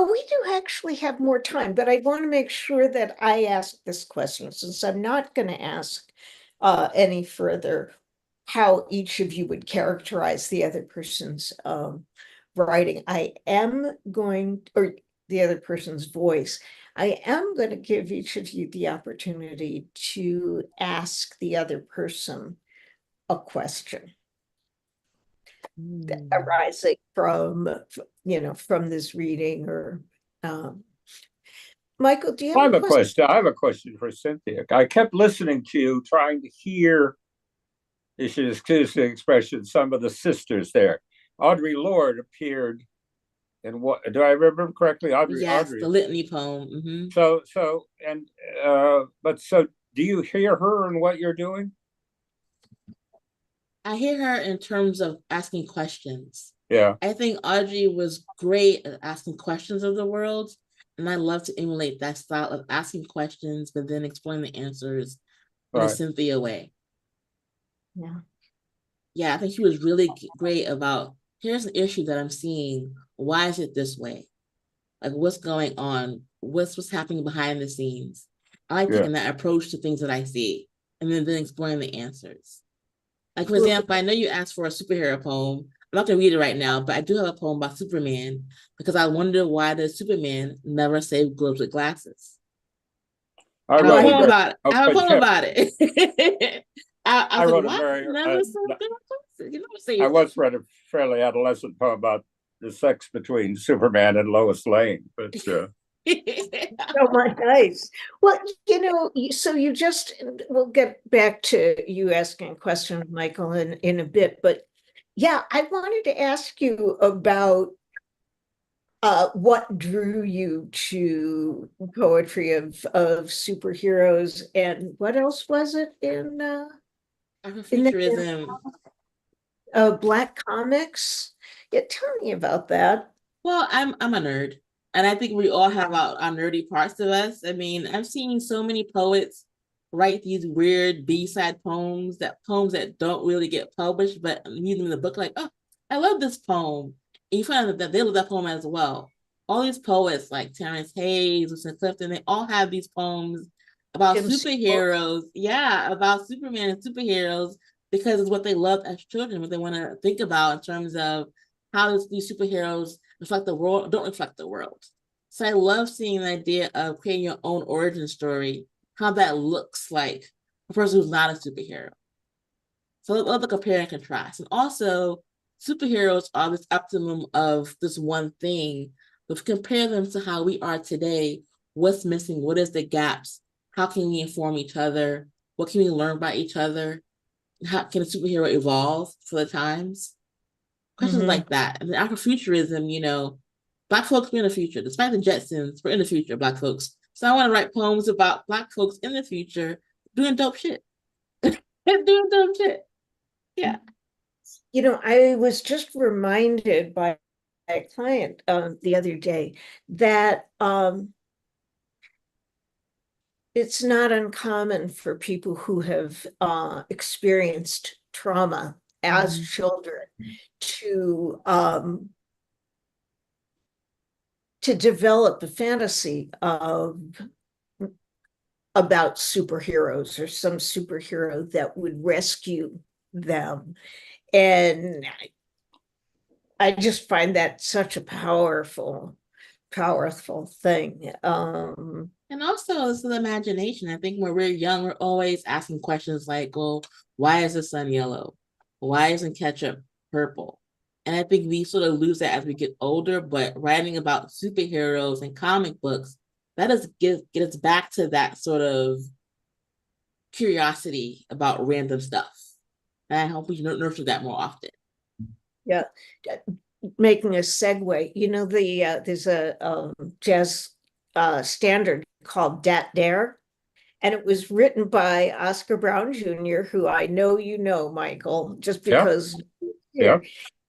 A: we do actually have more time, but I want to make sure that I ask this question, since I'm not going to ask any further how each of you would characterize the other person's writing. Or the other person's voice. I am going to give each of you the opportunity to ask the other person a question arising from this reading, or Michael, do you have
J: a question? I have a question for Cynthia. I kept listening to you, trying to hear, if you excuse the expression, some of the sisters there. Audre Lorde appeared in what? Do I remember correctly?
K: Yes,
J: Audre.
K: the Litany poem.
J: So do you hear her in what you're doing?
K: I hear her in terms of asking questions.
J: Yeah.
K: I think Audre was great at asking questions of the world, and I love to emulate that style of asking questions, but then exploring the answers in a Cynthia way. Yeah, I think she was really great about, here's an issue that I'm seeing. Why is it this way? Like, what's going on? What's happening behind the scenes? I like taking that approach to things that I see, and then exploring the answers. Like, for example, I know you asked for a superhero poem. I'm not going to read it right now, but I do have a poem about Superman, because I wonder why does Superman never save girls with glasses? I have a poem about it. I have a poem about it. I wrote a very.
J: I once read a fairly adolescent poem about the sex between Superman and Lois Lane, but.
A: Oh my nice. Well, so we'll get back to you asking a question, Michael, in a bit, but yeah, I wanted to ask you about what drew you to poetry of superheroes, and what else was it in
K: Afrofuturism.
A: Black comics? Yeah, tell me about that.
K: Well, I'm a nerd, and I think we all have our nerdy parts of us. I mean, I've seen so many poets write these weird B-side poems that don't really get published, but use them in the book. Like, oh, I love this poem. And you find out that they love that poem as well. All these poets like Terrence Hayes, Winston Clifton, they all have these poems about
A: Jim
K: superheroes. Yeah, about Superman and superheroes because it's what they loved as children, what they want to think about in terms of how these superheroes reflect the world, don't reflect the world. So I love seeing the idea of creating your own origin story, how that looks like a person who's not a superhero. So I love the compare and contrast. And also, superheroes are this optimum of this one thing, but compare them to how we are today. What's missing? What is the gaps? How can we inform each other? What can we learn by each other? How can a superhero evolve for the times? Questions like that. And Afrofuturism, Black folks, we're in the future. Despite the Jetsons, we're in the future, Black folks. So I want to write poems about Black folks in the future doing dope shit. Doing dope shit. Yeah.
A: I was just reminded by a client the other day that it's not uncommon for people who have experienced trauma as children to develop a fantasy about superheroes or some superhero that would rescue them. And I just find that such a powerful thing.
K: And also it's the imagination. I think when we're young, we're always asking questions like, well, why is the sun yellow? Why isn't ketchup purple? And I think we sort of lose that as we get older, but writing about superheroes and comic books, that does get us back to that sort of curiosity about random stuff. And I hope we nurture that more often.
A: Yeah. Making a segue, there's a jazz standard called Dat Dare, and it was written by Oscar Brown Jr., who I know Michael, just because.
J: Yeah.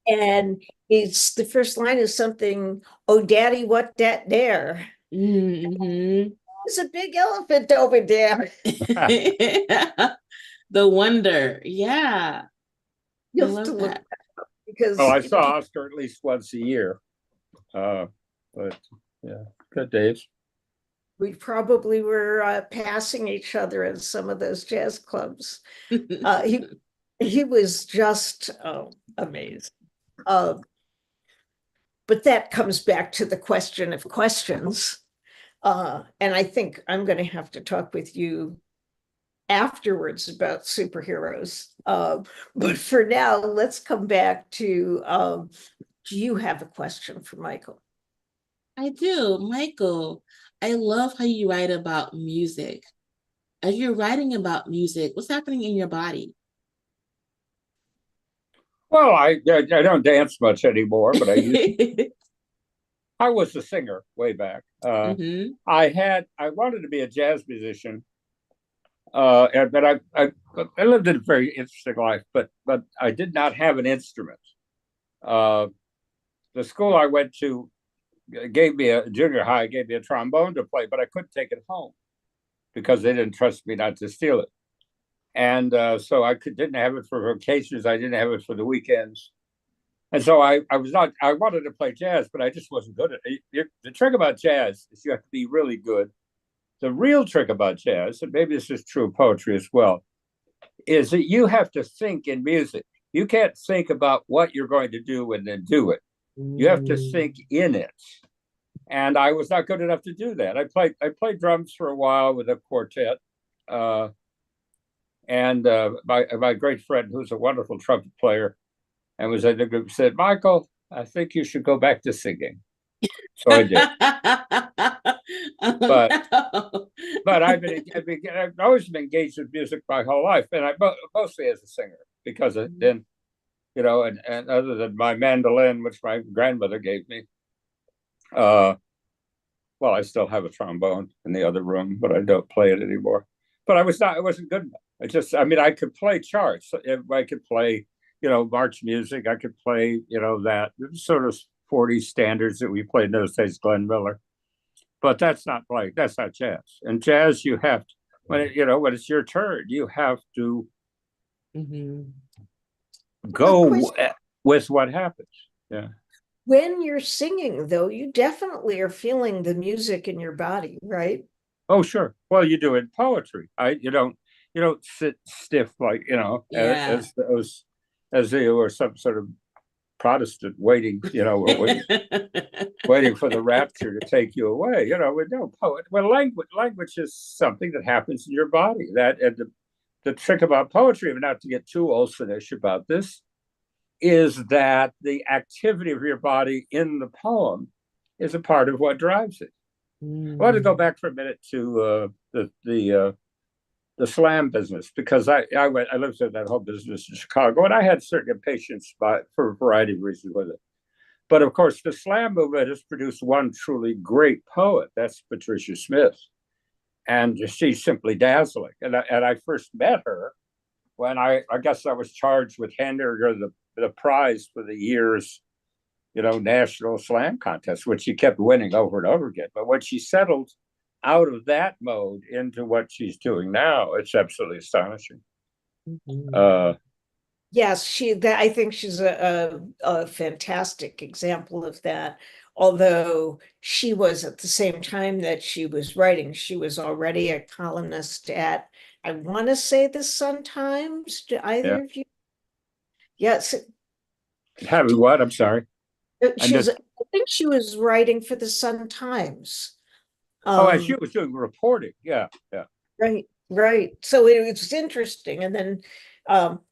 A: And the first line is something, "Oh, Daddy, what dat dare?"
K: Mm-hmm.
A: There's a big elephant over there.
K: The wonder. Yeah.
A: You
K: I
A: have
K: love
A: to look
K: that.
A: that up because
J: I saw Oscar at least once a year. But yeah, good days.
A: we probably were passing each other in some of those jazz clubs. He was just amazing. But that comes back to the question of questions. And I think I'm going to have to talk with you afterwards about superheroes. But for now, let's come back to, do you have a question for Michael?
K: I do. Michael, I love how you write about music. As you're writing about music, what's happening in your body?
J: Well, I don't dance much anymore, but I used to. I was a singer way back.
K: Mm-hmm.
J: I wanted to be a jazz musician, but I lived a very interesting life, but I did not have an instrument. The school I went to gave me junior high gave me a trombone to play, but I couldn't take it home because they didn't trust me not to steal it. And so didn't have it for vacations. I didn't have it for the weekends. And so I wanted to play jazz, but I just wasn't good at it. The trick about jazz is you have to be really good. The real trick about jazz, and maybe this is true of poetry as well, is that you have to think in music. You can't think about what you're going to do and then do it. You have to think in it. And I was not good enough to do that. I played drums for a while with a quartet. And my great friend, who's a wonderful trumpet player, and was in the group, said, "Michael, I think you should go back to singing." So I did. But I've always been engaged with music my whole life, and I mostly as a singer, because then, and other than my mandolin, which my grandmother gave me, well, I still have a trombone in the other room, but I don't play it anymore. But I wasn't good enough. I could play charts. I could play, march music. I could play, that sort of 40 standards that we played in those days, Glenn Miller. But that's not jazz. And jazz, you have to, when it's your turn, you have to go with what happens. Yeah.
A: When you're singing, though, you definitely are feeling the music in your body, right?
J: Oh, sure. Well, you do in poetry. You don't sit stiff like,
K: Yeah.
J: as they were some sort of Protestant waiting, waiting for the rapture to take you away. With no poet. Well, language is something that happens in your body. And the trick about poetry, not to get too Olsonish about this, is that the activity of your body in the poem is a part of what drives it. I want to go back for a minute to the slam business, because I lived in that whole business in Chicago, and I had certain impatience for a variety of reasons with it. But of course, the slam movement has produced one truly great poet. That's Patricia Smith, and she's simply dazzling. And I first met her when I guess I was charged with handing her the prize for the year's national slam contest, which she kept winning over and over again. But when she settled out of that mode into what she's doing now, it's absolutely astonishing.
A: Yes, I think she's a fantastic example of that. Although she was, at the same time that she was writing, she was already a columnist at, I want to say, the Sun-Times. Do either of you? Yes.
J: Having what? I'm sorry.
A: I think she was writing for the Sun-Times.
J: And she was doing reporting. Yeah.
A: Right. So it was interesting. And then,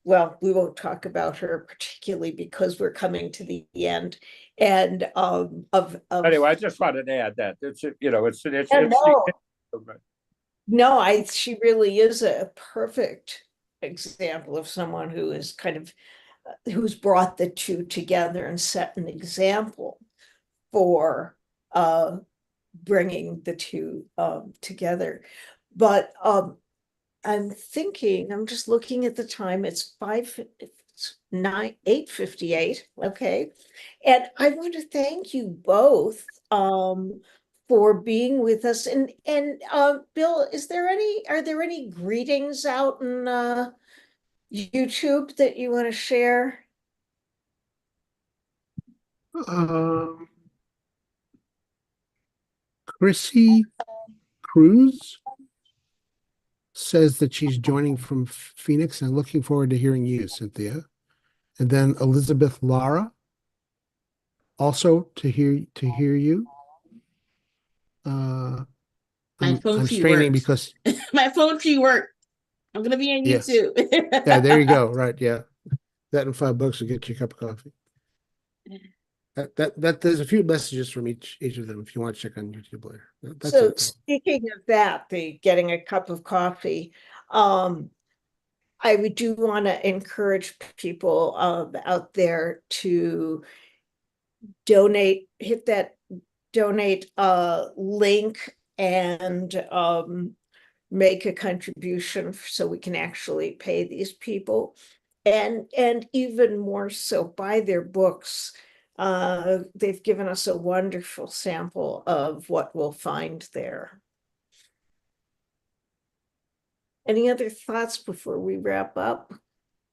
A: well, we won't talk about her particularly because we're coming to the end. And
J: anyway, I just wanted to add that it's
A: she really is a perfect example of someone who is kind of who's brought the two together and set an example for bringing the two together. But I'm just looking at the time, it's 8:58. Okay. And I want to thank you both for being with us. And Bill, are there any greetings out in YouTube that you want to share?
C: Chrissy Cruz says that she's joining from Phoenix and looking forward to hearing you, Cynthia. And then Elizabeth Lara, also to hear you.
K: My phone
C: I'm
K: tree
C: straining
K: works.
C: because
K: my phone tree worked. I'm gonna be on YouTube.
C: Yeah, there you go. Right, yeah. That and $5 will get you a cup of coffee. That there's a few messages from each of them if you want to check on YouTube later. That's
A: So
C: it,
A: speaking of that, the getting a cup of coffee, I do want to encourage people out there to donate, hit that donate link and make a contribution so we can actually pay these people, and even more so buy their books. They've given us a wonderful sample of what we'll find there. Any other thoughts before we wrap up?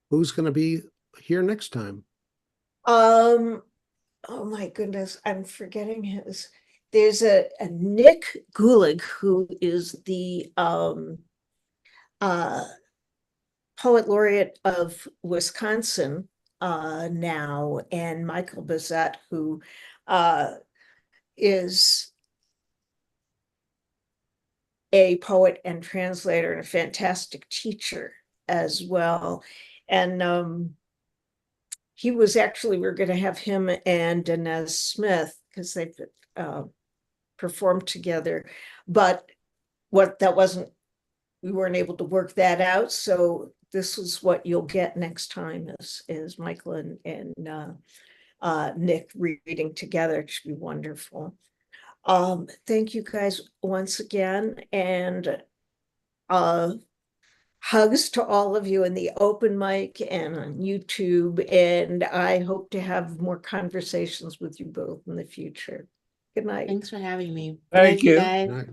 C: Who's going to be here next time?
A: Oh my goodness, I'm forgetting his. There's a Nick Gulig, who is the poet laureate of Wisconsin now, and Michael Bazette, who is a poet and translator and a fantastic teacher as well. And he was actually, we're going to have him and Inez Smith because they've performed together, but we weren't able to work that out. So this is what you'll get next time is Michael and Nick reading together. It should be wonderful. Thank you guys once again, and hugs to all of you in the open mic and on YouTube, and I hope to have more conversations with you both in the future. Good night.
K: Thanks for having me.
J: Thank you.
K: Guys.